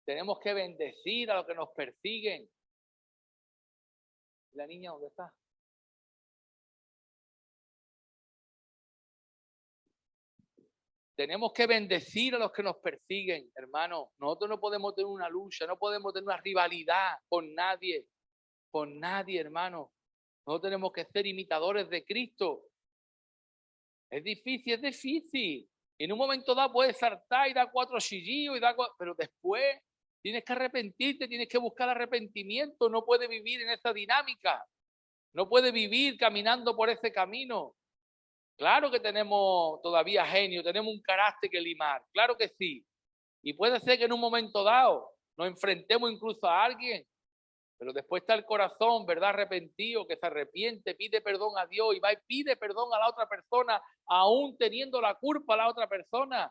Tenemos que bendecir a los que nos persiguen. ¿La niña dónde está? Tenemos que bendecir a los que nos persiguen, hermano. Nosotros no podemos tener una lucha, no podemos tener una rivalidad con nadie, hermano. Nosotros tenemos que ser imitadores de Cristo. Es difícil. En un momento dado puedes saltar y dar 4 chillillos, pero después tienes que arrepentirte, tienes que buscar arrepentimiento. No puedes vivir en esa dinámica. No puedes vivir caminando por ese camino. Claro que tenemos todavía genio, tenemos un carácter que limar, claro que sí. Y puede ser que en un momento dado nos enfrentemos incluso a alguien, pero después está el corazón, ¿verdad? Arrepentido, que se arrepiente, pide perdón a Dios y va y pide perdón a la otra persona, aún teniendo la culpa a la otra persona,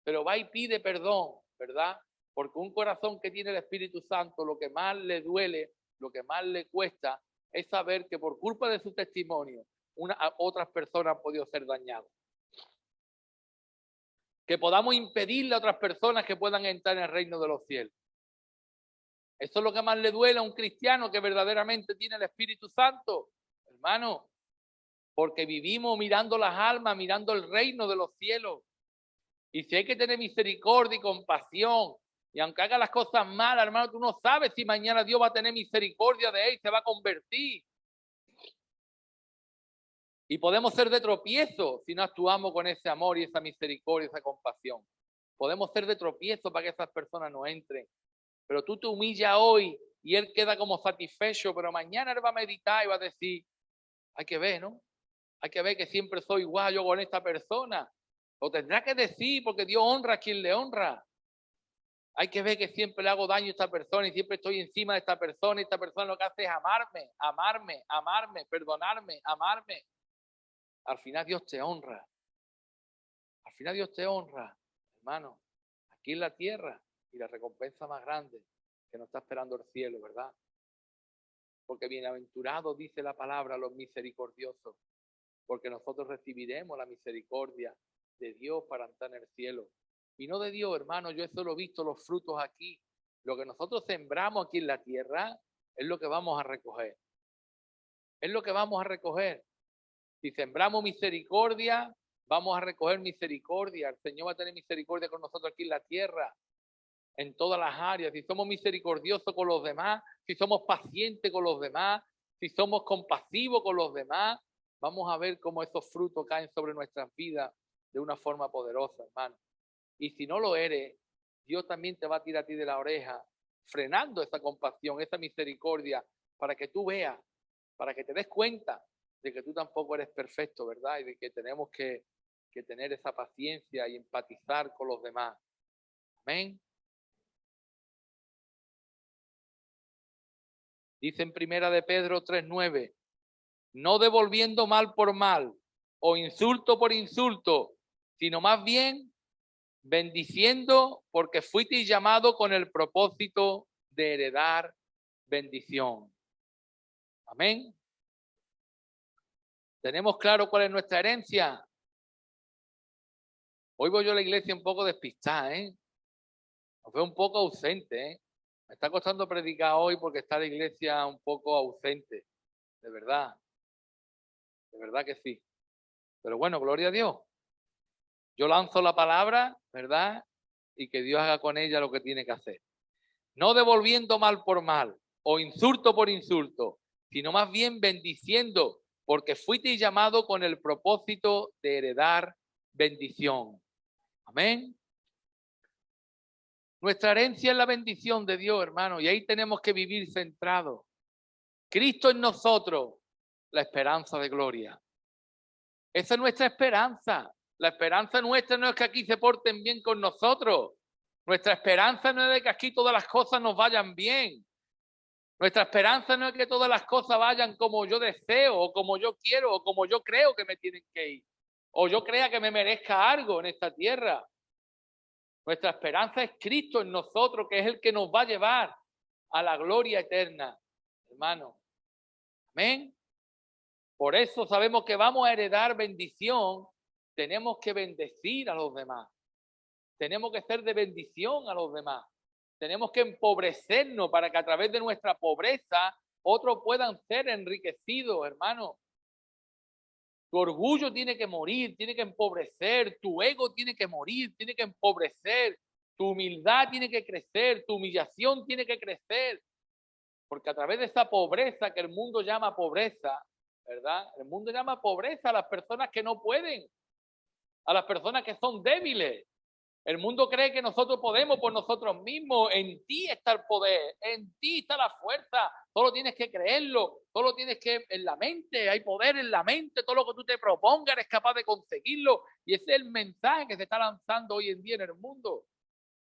pero va y pide perdón, ¿verdad? Porque un corazón que tiene el Espíritu Santo, lo que más le duele, lo que más le cuesta, es saber que por culpa de su testimonio, otras personas han podido ser dañadas. Que podamos impedirle a otras personas que puedan entrar en el reino de los cielos. Eso es lo que más le duele a un cristiano que verdaderamente tiene el Espíritu Santo, hermano, porque vivimos mirando las almas, mirando el reino de los cielos. Y si hay que tener misericordia y compasión, y aunque haga las cosas malas, hermano, tú no sabes si mañana Dios va a tener misericordia de él y se va a convertir. Y podemos ser de tropiezo si no actuamos con ese amor y esa misericordia, esa compasión. Podemos ser de tropiezo para que esas personas no entren. Pero tú te humillas hoy y él queda como satisfecho, pero mañana él va a meditar y va a decir, hay que ver, ¿no? Hay que ver que siempre soy igual yo con esta persona. Lo tendrá que decir porque Dios honra a quien le honra. Hay que ver que siempre le hago daño a esta persona y siempre estoy encima de esta persona y esta persona lo que hace es amarme, perdonarme, amarme. Al final Dios te honra. Al final Dios te honra, hermano, aquí en la tierra y la recompensa más grande que nos está esperando el cielo, ¿verdad? Porque bienaventurados dice la palabra los misericordiosos, porque nosotros recibiremos la misericordia de Dios para entrar en el cielo. Y no de Dios, hermano, yo eso lo he visto, los frutos aquí. Lo que nosotros sembramos aquí en la tierra es lo que vamos a recoger. Es lo que vamos a recoger. Si sembramos misericordia, vamos a recoger misericordia. El Señor va a tener misericordia con nosotros aquí en la tierra, en todas las áreas. Si somos misericordiosos con los demás, si somos pacientes con los demás, si somos compasivos con los demás, vamos a ver cómo esos frutos caen sobre nuestras vidas de una forma poderosa, hermano. Y si no lo eres, Dios también te va a tirar a ti de la oreja, frenando esa compasión, esa misericordia, para que tú veas, para que te des cuenta de que tú tampoco eres perfecto, ¿verdad? Y de que tenemos que tener esa paciencia y empatizar con los demás. Amén. Dice en Primera de Pedro 3:9, no devolviendo mal por mal o insulto por insulto, sino más bien bendiciendo porque fuiste llamado con el propósito de heredar bendición. Amén. ¿Tenemos claro cuál es nuestra herencia? Hoy voy yo a la iglesia un poco despistada, Nos veo un poco ausente, Me está costando predicar hoy porque está la iglesia un poco ausente, de verdad que sí. Pero bueno, gloria a Dios. Yo lanzo la palabra, ¿verdad? Y que Dios haga con ella lo que tiene que hacer. No devolviendo mal por mal o insulto por insulto, sino más bien bendiciendo, porque fuiste llamado con el propósito de heredar bendición. Amén. Nuestra herencia es la bendición de Dios, hermano, y ahí tenemos que vivir centrados. Cristo en nosotros, la esperanza de gloria. Esa es nuestra esperanza. La esperanza nuestra no es que aquí se porten bien con nosotros. Nuestra esperanza no es de que aquí todas las cosas nos vayan bien. Nuestra esperanza no es que todas las cosas vayan como yo deseo, o como yo quiero, o como yo creo que me tienen que ir. O yo crea que me merezca algo en esta tierra. Nuestra esperanza es Cristo en nosotros, que es el que nos va a llevar a la gloria eterna, hermano. Amén. Por eso sabemos que vamos a heredar bendición. Tenemos que bendecir a los demás. Tenemos que ser de bendición a los demás. Tenemos que empobrecernos para que a través de nuestra pobreza otros puedan ser enriquecidos, hermano. Tu orgullo tiene que morir, tiene que empobrecer, tu ego tiene que morir, tiene que empobrecer, tu humildad tiene que crecer, tu humillación tiene que crecer, porque a través de esa pobreza que el mundo llama pobreza, ¿verdad? El mundo llama pobreza a las personas que no pueden, a las personas que son débiles. El mundo cree que nosotros podemos por nosotros mismos. En ti está el poder, en ti está la fuerza. Solo tienes que creerlo, solo tienes que, en la mente, hay poder en la mente. Todo lo que tú te propongas eres capaz de conseguirlo. Y ese es el mensaje que se está lanzando hoy en día en el mundo.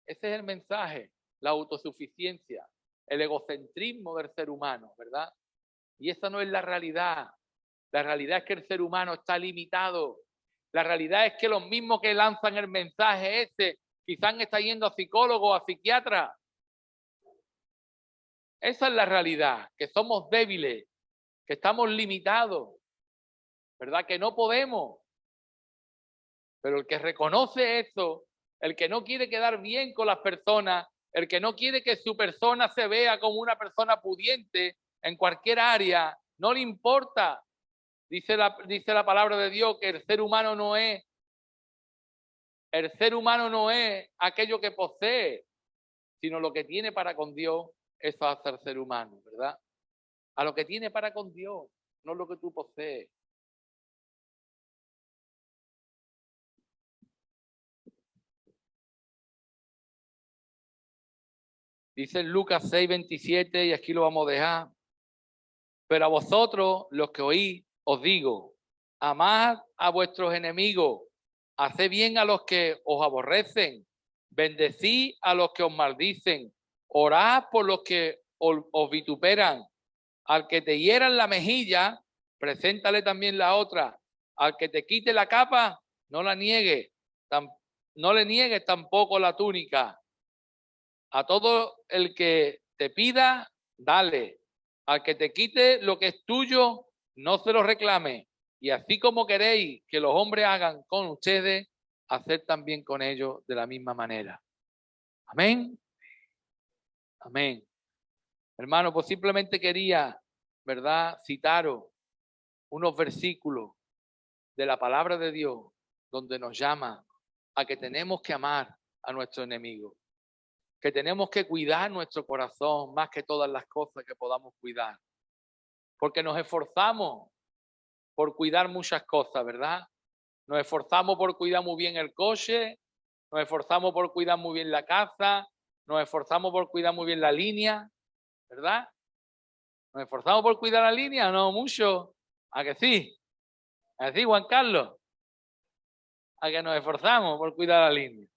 Ese es el mensaje, la autosuficiencia, el egocentrismo del ser humano, ¿verdad? Y esa no es la realidad. La realidad es que el ser humano está limitado. La realidad es que los mismos que lanzan el mensaje ese quizás están yendo a psicólogos o a psiquiatras. Esa es la realidad, que somos débiles, que estamos limitados, ¿verdad? Que no podemos. Pero el que reconoce eso, el que no quiere quedar bien con las personas, el que no quiere que su persona se vea como una persona pudiente en cualquier área, no le importa. Dice la palabra de Dios que el ser humano no es aquello que posee, sino lo que tiene para con Dios. Eso hace al ser humano, ¿verdad? A lo que tiene para con Dios, no lo que tú posees. Dice en Lucas 6:27, y aquí lo vamos a dejar. Pero a vosotros, los que oís, os digo, amad a vuestros enemigos, haced bien a los que os aborrecen, bendecid a los que os maldicen, orad por los que os vituperan. Al que te hieran la mejilla, preséntale también la otra. Al que te quite la capa, no la niegues, no le niegues tampoco la túnica. A todo el que te pida, dale. Al que te quite lo que es tuyo, no se lo reclame. Y así como queréis que los hombres hagan con ustedes, haced también con ellos de la misma manera. Amén. Amén. Hermano, pues simplemente quería, ¿verdad?, citaros unos versículos de la palabra de Dios donde nos llama a que tenemos que amar a nuestro enemigo, que tenemos que cuidar nuestro corazón más que todas las cosas que podamos cuidar, porque nos esforzamos por cuidar muchas cosas, ¿verdad? Nos esforzamos por cuidar muy bien el coche, nos esforzamos por cuidar muy bien la casa, nos esforzamos por cuidar muy bien la línea, ¿verdad? ¿Nos esforzamos por cuidar la línea? No mucho. ¿A que sí? ¿A que sí, Juan Carlos? ¿A que nos esforzamos por cuidar la línea?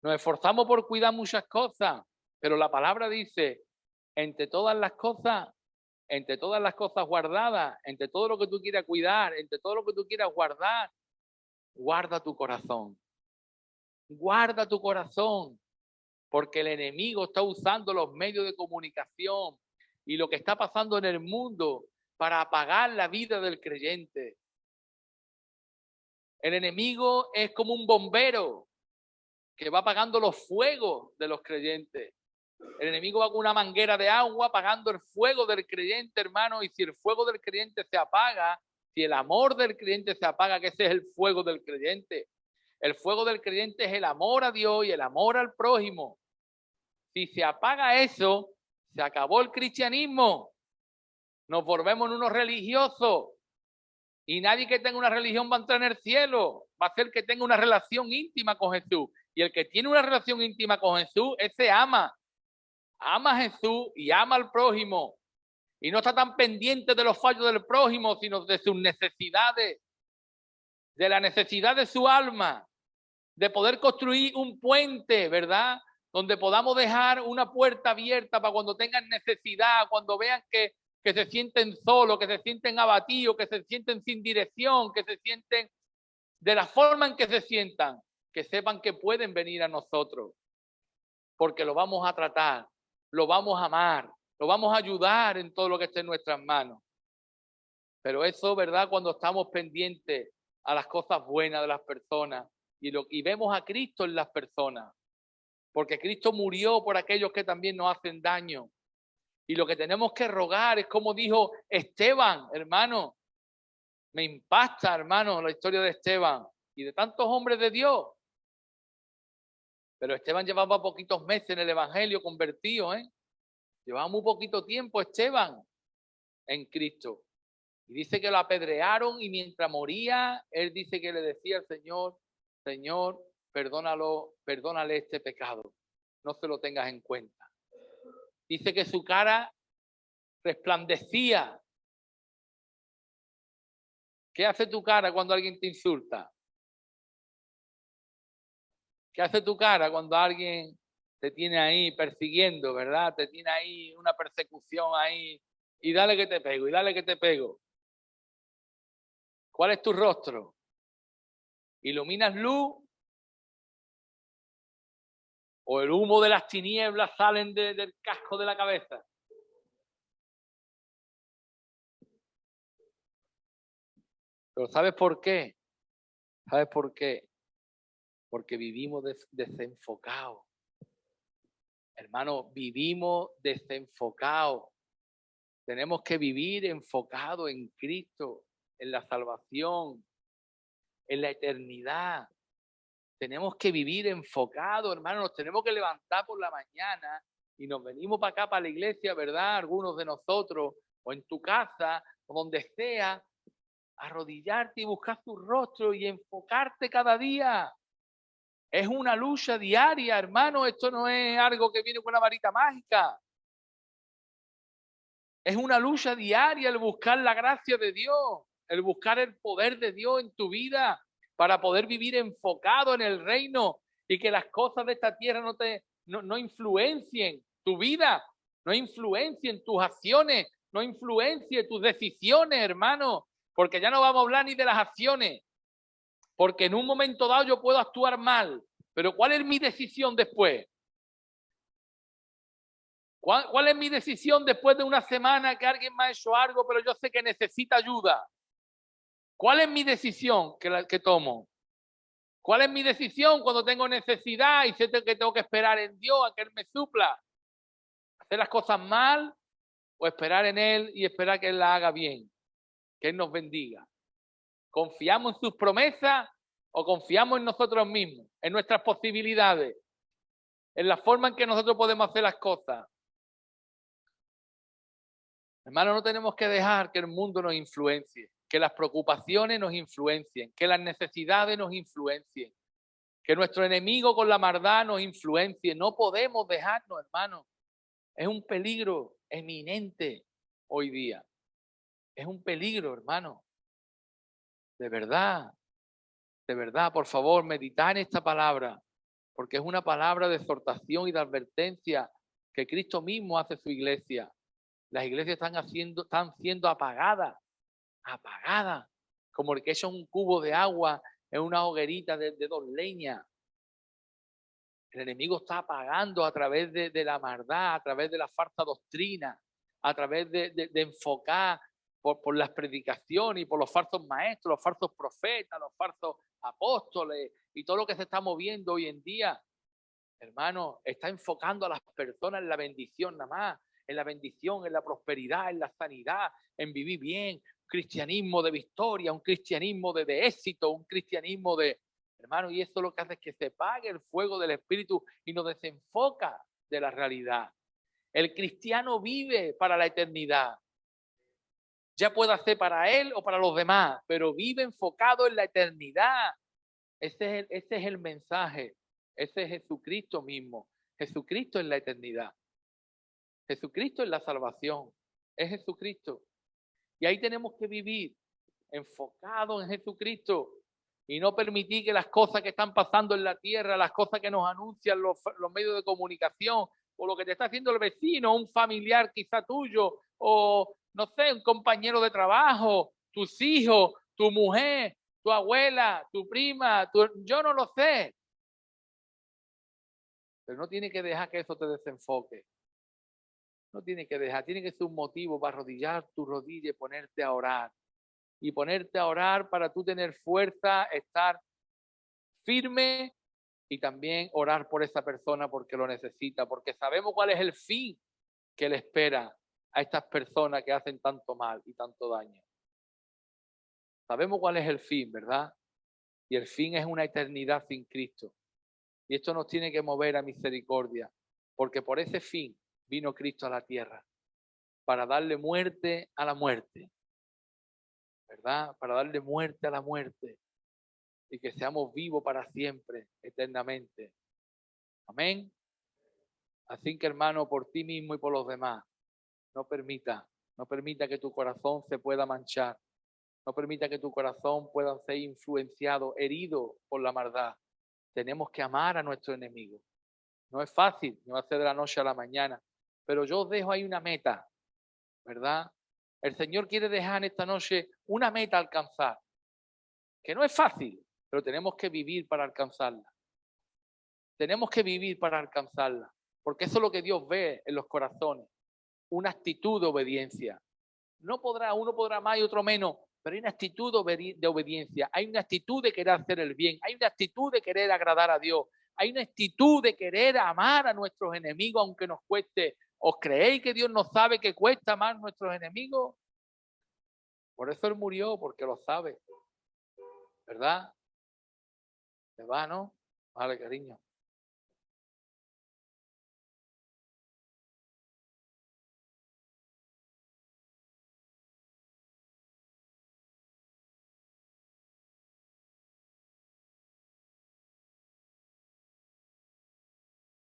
Nos esforzamos por cuidar muchas cosas, pero la palabra dice, entre todas las cosas guardadas, entre todo lo que tú quieras cuidar, entre todo lo que tú quieras guardar, guarda tu corazón. Guarda tu corazón, porque el enemigo está usando los medios de comunicación y lo que está pasando en el mundo para apagar la vida del creyente. El enemigo es como un bombero que va apagando los fuegos de los creyentes. El enemigo va con una manguera de agua apagando el fuego del creyente, hermano, y si el fuego del creyente se apaga, si el amor del creyente se apaga, que ese es el fuego del creyente. El fuego del creyente es el amor a Dios y el amor al prójimo. Si se apaga eso, se acabó el cristianismo. Nos volvemos en unos religiosos. Y nadie que tenga una religión va a entrar en el cielo. Va a ser que tenga una relación íntima con Jesús. Y el que tiene una relación íntima con Jesús, ese ama. Ama a Jesús y ama al prójimo. Y no está tan pendiente de los fallos del prójimo, sino de sus necesidades. De la necesidad de su alma. De poder construir un puente, ¿verdad? Donde podamos dejar una puerta abierta para cuando tengan necesidad, cuando vean que se sienten solos, que se sienten abatidos, que se sienten sin dirección, que se sienten de la forma en que se sientan, que sepan que pueden venir a nosotros, porque lo vamos a tratar, lo vamos a amar, lo vamos a ayudar en todo lo que esté en nuestras manos. Pero eso, ¿verdad? Cuando estamos pendientes a las cosas buenas de las personas y vemos a Cristo en las personas, porque Cristo murió por aquellos que también nos hacen daño. Y lo que tenemos que rogar es como dijo Esteban, hermano. Me impacta, hermano, la historia de Esteban y de tantos hombres de Dios. Pero Esteban llevaba poquitos meses en el evangelio convertido, ¿eh? Llevaba muy poquito tiempo Esteban en Cristo. Y dice que lo apedrearon y mientras moría, él dice que le decía al Señor, Señor, perdónale este pecado. No se lo tengas en cuenta. Dice que su cara resplandecía. ¿Qué hace tu cara cuando alguien te insulta? ¿Qué hace tu cara cuando alguien te tiene ahí persiguiendo, verdad? Te tiene ahí una persecución ahí y dale que te pego, y dale que te pego. ¿Cuál es tu rostro? ¿Iluminas luz? ¿O el humo de las tinieblas salen del casco de la cabeza? Pero ¿sabes por qué? ¿Sabes por qué? Porque vivimos desenfocados. Hermano, vivimos desenfocados. Tenemos que vivir enfocados en Cristo, en la salvación, en la eternidad. Tenemos que vivir enfocados, hermano. Nos tenemos que levantar por la mañana y nos venimos para acá, para la iglesia, ¿verdad? Algunos de nosotros, o en tu casa, o donde sea, arrodillarte y buscar tu rostro y enfocarte cada día. Es una lucha diaria, hermano. Esto no es algo que viene con una varita mágica. Es una lucha diaria el buscar la gracia de Dios, el buscar el poder de Dios en tu vida para poder vivir enfocado en el reino y que las cosas de esta tierra no influencien tu vida, no influencien tus acciones, no influencien tus decisiones, hermano, porque ya no vamos a hablar ni de las acciones, porque en un momento dado yo puedo actuar mal, pero ¿cuál es mi decisión después? ¿Cuál es mi decisión después de una semana que alguien me ha hecho algo, pero yo sé que necesita ayuda? ¿Cuál es mi decisión que tomo? ¿Cuál es mi decisión cuando tengo necesidad y sé que tengo que esperar en Dios a que Él me supla? ¿Hacer las cosas mal o esperar en Él y esperar que Él las haga bien? Que Él nos bendiga. ¿Confiamos en sus promesas o confiamos en nosotros mismos, en nuestras posibilidades, en la forma en que nosotros podemos hacer las cosas? Hermano, no tenemos que dejar que el mundo nos influencie, que las preocupaciones nos influencien, que las necesidades nos influencien, que nuestro enemigo con la maldad nos influencie. No podemos dejarnos, hermano. Es un peligro eminente hoy día. Es un peligro, hermano. De verdad, por favor, meditad en esta palabra, porque es una palabra de exhortación y de advertencia que Cristo mismo hace a su iglesia. Las iglesias están siendo apagadas, como el que echa un cubo de agua en una hoguerita de 2 leñas. El enemigo está apagando a través de la maldad, a través de la falsa doctrina, a través de enfocar por las predicaciones y por los falsos maestros, los falsos profetas, los falsos apóstoles y todo lo que se está moviendo hoy en día. hermano, está enfocando a las personas en la bendición nada más, en la bendición, en la prosperidad, en la sanidad, en vivir bien, un cristianismo de victoria, un cristianismo de éxito, un cristianismo de... Hermano, y eso lo que hace es que se apague el fuego del Espíritu y nos desenfoca de la realidad. El cristiano vive para la eternidad. Ya puede ser para él o para los demás, pero vive enfocado en la eternidad. Ese es el mensaje. Ese es Jesucristo mismo. Jesucristo es la eternidad. Jesucristo es la salvación. Es Jesucristo. Y ahí tenemos que vivir enfocados en Jesucristo y no permitir que las cosas que están pasando en la tierra, las cosas que nos anuncian los medios de comunicación, o lo que te está haciendo el vecino, un familiar quizá tuyo, o no sé, un compañero de trabajo, tus hijos, tu mujer, tu abuela, tu prima, yo no lo sé. Pero no tiene que dejar que eso te desenfoque. No tiene que dejar, tiene que ser un motivo para arrodillar tu rodilla y ponerte a orar. Y ponerte a orar para tú tener fuerza, estar firme y también orar por esa persona porque lo necesita, porque sabemos cuál es el fin que le espera a estas personas que hacen tanto mal y tanto daño. Sabemos cuál es el fin, ¿verdad? Y el fin es una eternidad sin Cristo. Y esto nos tiene que mover a misericordia, porque por ese fin vino Cristo a la tierra, para darle muerte a la muerte, ¿verdad? Para darle muerte a la muerte y que seamos vivos para siempre, eternamente. Amén. Así que, hermano, por ti mismo y por los demás, no permita que tu corazón se pueda manchar. No permita que tu corazón pueda ser influenciado, herido por la maldad. Tenemos que amar a nuestro enemigo. No es fácil, no va a ser de la noche a la mañana, pero yo os dejo ahí una meta, ¿verdad? El Señor quiere dejar en esta noche una meta a alcanzar, que no es fácil, pero tenemos que vivir para alcanzarla. Tenemos que vivir para alcanzarla, porque eso es lo que Dios ve en los corazones, una actitud de obediencia. No podrá, uno podrá más y otro menos, pero hay una actitud de obediencia, hay una actitud de querer hacer el bien, hay una actitud de querer agradar a Dios, hay una actitud de querer amar a nuestros enemigos aunque nos cueste. ¿Os creéis que Dios no sabe que cuesta amar a nuestros enemigos? Por eso Él murió, porque lo sabe, ¿verdad? ¿Se va, no? Vale, cariño.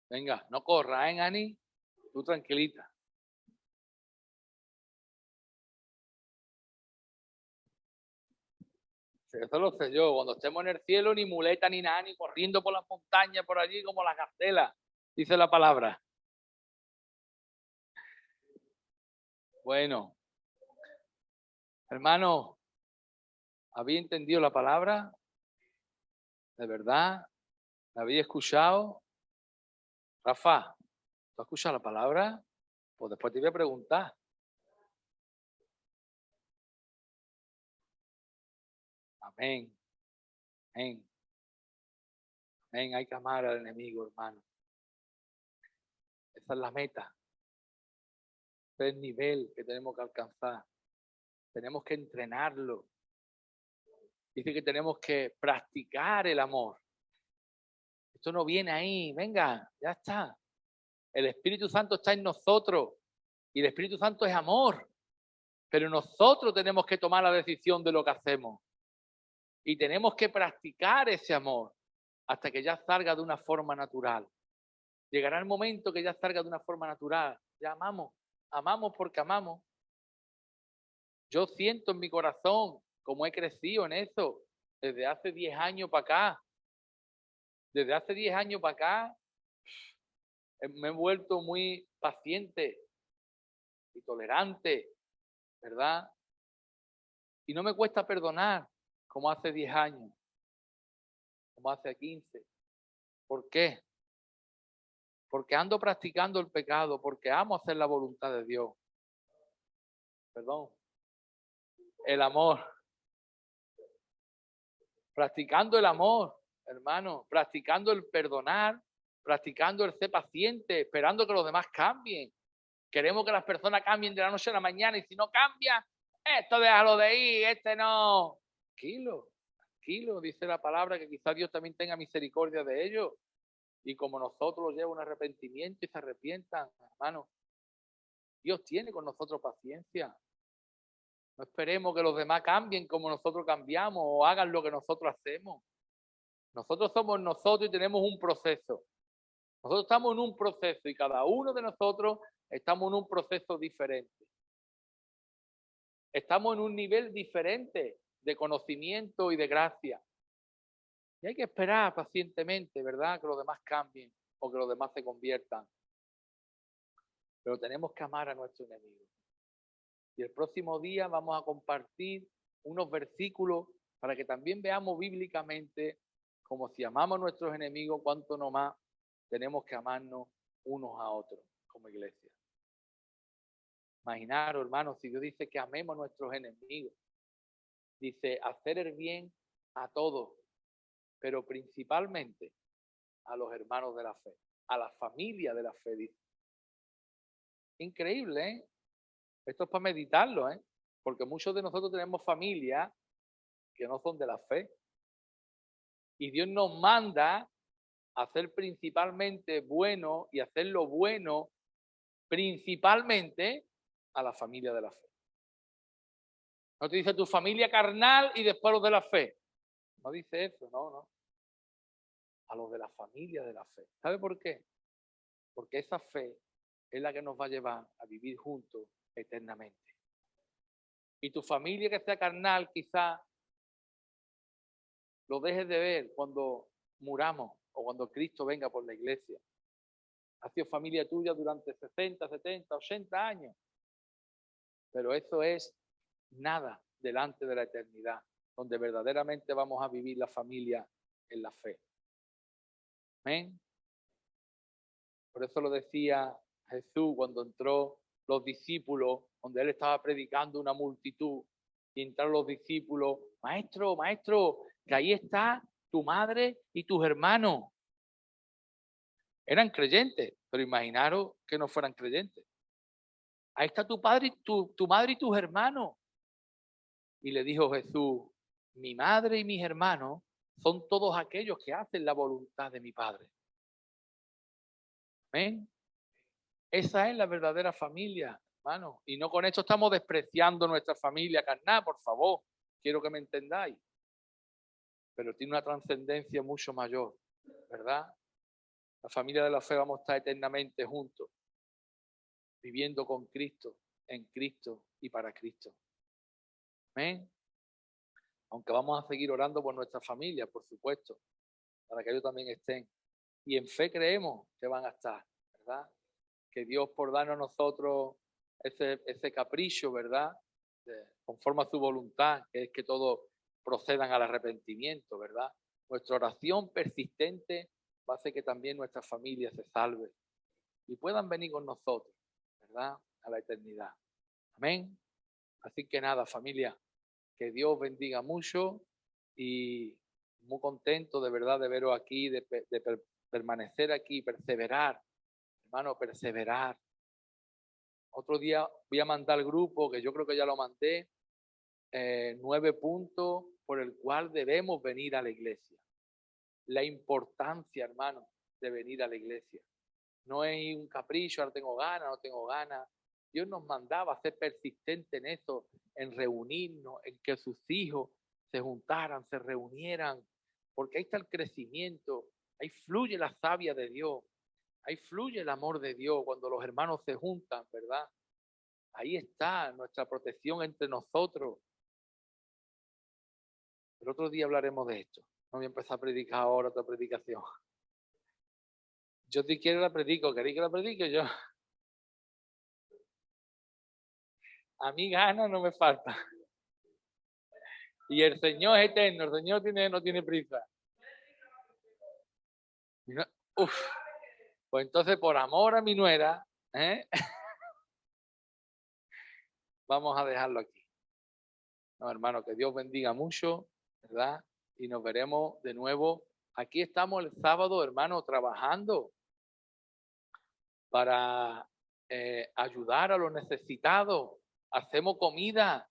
Venga, no corra, ¿eh, Ani? Tú tranquilita. Eso lo sé yo. Cuando estemos en el cielo, ni muleta ni nada, ni corriendo por las montañas por allí como las gacelas, dice la palabra. Bueno, hermano, ¿había entendido la palabra? ¿De verdad? ¿La había escuchado? Rafa, ¿tú has escuchado la palabra? Pues después te voy a preguntar. Amén. Amén. Amén. Hay que amar al enemigo, hermano. Esa es la meta. Ese es el nivel que tenemos que alcanzar. Tenemos que entrenarlo. Dice que tenemos que practicar el amor. Esto no viene ahí. Venga, ya está. El Espíritu Santo está en nosotros. Y el Espíritu Santo es amor. Pero nosotros tenemos que tomar la decisión de lo que hacemos. Y tenemos que practicar ese amor hasta que ya salga de una forma natural. Llegará el momento que ya salga de una forma natural. Ya amamos. Amamos porque amamos. Yo siento en mi corazón cómo he crecido en eso desde hace 10 años para acá. Desde hace 10 años para acá me he vuelto muy paciente y tolerante, ¿verdad? Y no me cuesta perdonar como hace 10 años, como hace 15. ¿Por qué? Porque ando practicando el pecado, porque amo hacer la voluntad de Dios. Perdón. El amor. Practicando el amor, hermano. Practicando el perdonar. practicando el ser paciente, esperando que los demás cambien. Queremos que las personas cambien de la noche a la mañana y si no cambia, esto déjalo de ir, este no. Tranquilo, dice la palabra que quizás Dios también tenga misericordia de ellos y como nosotros los lleva un arrepentimiento y se arrepientan, hermano. Dios tiene con nosotros paciencia. No esperemos que los demás cambien como nosotros cambiamos o hagan lo que nosotros hacemos. Nosotros somos nosotros y tenemos un proceso. Nosotros estamos en un proceso y cada uno de nosotros estamos en un proceso diferente. Estamos en un nivel diferente de conocimiento y de gracia. Y hay que esperar pacientemente, ¿verdad? Que los demás cambien o que los demás se conviertan. Pero tenemos que amar a nuestro enemigo. Y el próximo día vamos a compartir unos versículos para que también veamos bíblicamente como si amamos a nuestros enemigos, cuánto no más tenemos que amarnos unos a otros como iglesia. Imaginaros, hermanos, si Dios dice que amemos a nuestros enemigos, dice hacer el bien a todos, pero principalmente a los hermanos de la fe, a la familia de la fe, dice. Increíble, ¿eh? Esto es para meditarlo, ¿eh? Porque muchos de nosotros tenemos familias que no son de la fe. Y Dios nos manda a hacer principalmente bueno y hacer lo bueno principalmente a la familia de la fe. No te dice tu familia carnal y después los de la fe. No dice eso, no. A los de la familia de la fe. ¿Sabe por qué? Porque esa fe es la que nos va a llevar a vivir juntos eternamente. Y tu familia que sea carnal quizá lo dejes de ver cuando muramos o cuando Cristo venga por la iglesia. Ha sido familia tuya durante 60, 70, 80 años. Pero eso es nada delante de la eternidad, donde verdaderamente vamos a vivir la familia en la fe. Amén. Por eso lo decía Jesús cuando entró los discípulos, donde él estaba predicando una multitud, y entraron los discípulos, maestro, que ahí está tu madre y tus hermanos. Eran creyentes, pero imaginaros que no fueran creyentes. Ahí está tu padre, tu madre y tus hermanos. Y le dijo Jesús, mi madre y mis hermanos son todos aquellos que hacen la voluntad de mi Padre. ¿Amén? Esa es la verdadera familia, hermano. Y no con esto estamos despreciando nuestra familia carnal, por favor. Quiero que me entendáis. Pero tiene una trascendencia mucho mayor, ¿verdad? La familia de la fe vamos a estar eternamente juntos, viviendo con Cristo, en Cristo y para Cristo. Amén. Aunque vamos a seguir orando por nuestra familia, por supuesto, para que ellos también estén. Y en fe creemos que van a estar, ¿verdad? Que Dios por darnos a nosotros ese capricho, ¿verdad? Conforme a su voluntad, que es que todos procedan al arrepentimiento, ¿verdad? Nuestra oración persistente va a hacer que también nuestra familia se salve y puedan venir con nosotros, ¿verdad? A la eternidad. Amén. Así que nada, familia, que Dios bendiga mucho y muy contento de verdad de veros aquí, de permanecer aquí, perseverar, hermano, perseverar. Otro día voy a mandar al grupo, que yo creo que ya lo mandé, 9 puntos por el cual debemos venir a la iglesia. La importancia, hermano, de venir a la iglesia. No es un capricho, ahora tengo ganas, no tengo ganas. Dios nos mandaba a ser persistentes en eso, en reunirnos, en que sus hijos se juntaran, se reunieran, porque ahí está el crecimiento, ahí fluye la savia de Dios, ahí fluye el amor de Dios cuando los hermanos se juntan, ¿verdad? Ahí está nuestra protección entre nosotros. El otro día hablaremos de esto. No voy a empezar a predicar ahora otra predicación. Yo si quiero la predico, ¿queréis que la predique yo? A mí ganas no me falta. Y el Señor es eterno, el Señor no tiene prisa. No, pues entonces por amor a mi nuera, vamos a dejarlo aquí. No, hermano, que Dios bendiga mucho, ¿verdad? Y nos veremos de nuevo Aquí estamos el sábado, hermano, trabajando para ayudar a los necesitados. Hacemos comida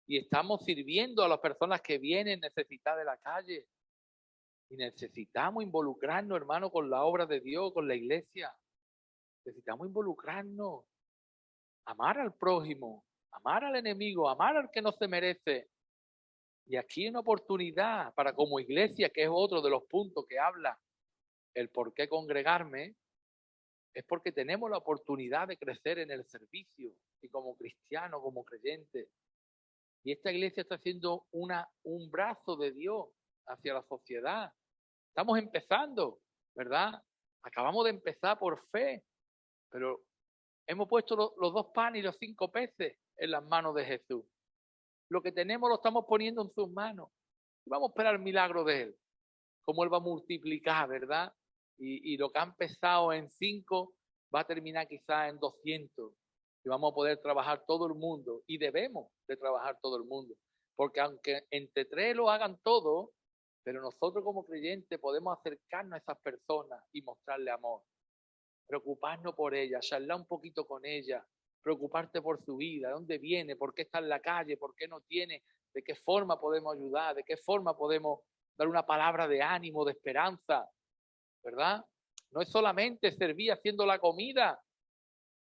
y estamos sirviendo a las personas que vienen necesitadas de la calle. Y necesitamos involucrarnos, hermano, con la obra de Dios, con la iglesia. Necesitamos involucrarnos, amar al prójimo, amar al enemigo, amar al que no se merece. Y aquí hay una oportunidad para como iglesia, que es otro de los puntos que habla el por qué congregarme, es porque tenemos la oportunidad de crecer en el servicio y como cristiano, como creyente. Y esta iglesia está haciendo un brazo de Dios hacia la sociedad. Estamos empezando, ¿verdad? Acabamos de empezar por fe, pero hemos puesto los 2 panes y los 5 peces en las manos de Jesús. Lo que tenemos lo estamos poniendo en sus manos. Y vamos a esperar el milagro de Él, cómo Él va a multiplicar, ¿verdad? Y lo que ha empezado en 5 va a terminar quizás en 200. Y vamos a poder trabajar todo el mundo. Y debemos de trabajar todo el mundo. Porque aunque entre 3 lo hagan todo, pero nosotros como creyentes podemos acercarnos a esas personas y mostrarle amor. Preocuparnos por ellas, charlar un poquito con ellas, preocuparte por su vida, de dónde viene, por qué está en la calle, por qué no tiene, de qué forma podemos ayudar, de qué forma podemos dar una palabra de ánimo, de esperanza, ¿verdad? No es solamente servir haciendo la comida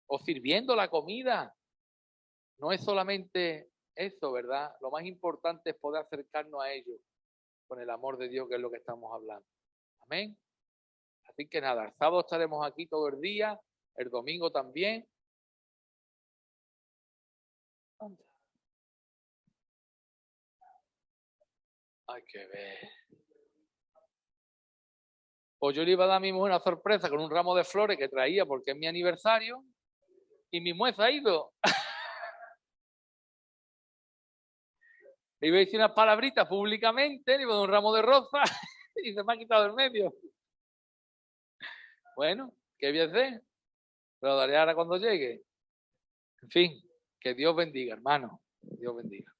o sirviendo la comida, no es solamente eso, ¿verdad? Lo más importante es poder acercarnos a ellos con el amor de Dios, que es lo que estamos hablando. Amén. Así que nada, el sábado estaremos aquí todo el día, el domingo también. Hay que ver. Pues yo le iba a dar a mi mujer una sorpresa con un ramo de flores que traía porque es mi aniversario y mi mujer se ha ido. Le iba a decir unas palabritas públicamente, le iba a dar un ramo de rosas y se me ha quitado el medio. Bueno, ¿qué voy a hacer? Lo daré ahora cuando llegue. En fin, que Dios bendiga, hermano. Dios bendiga.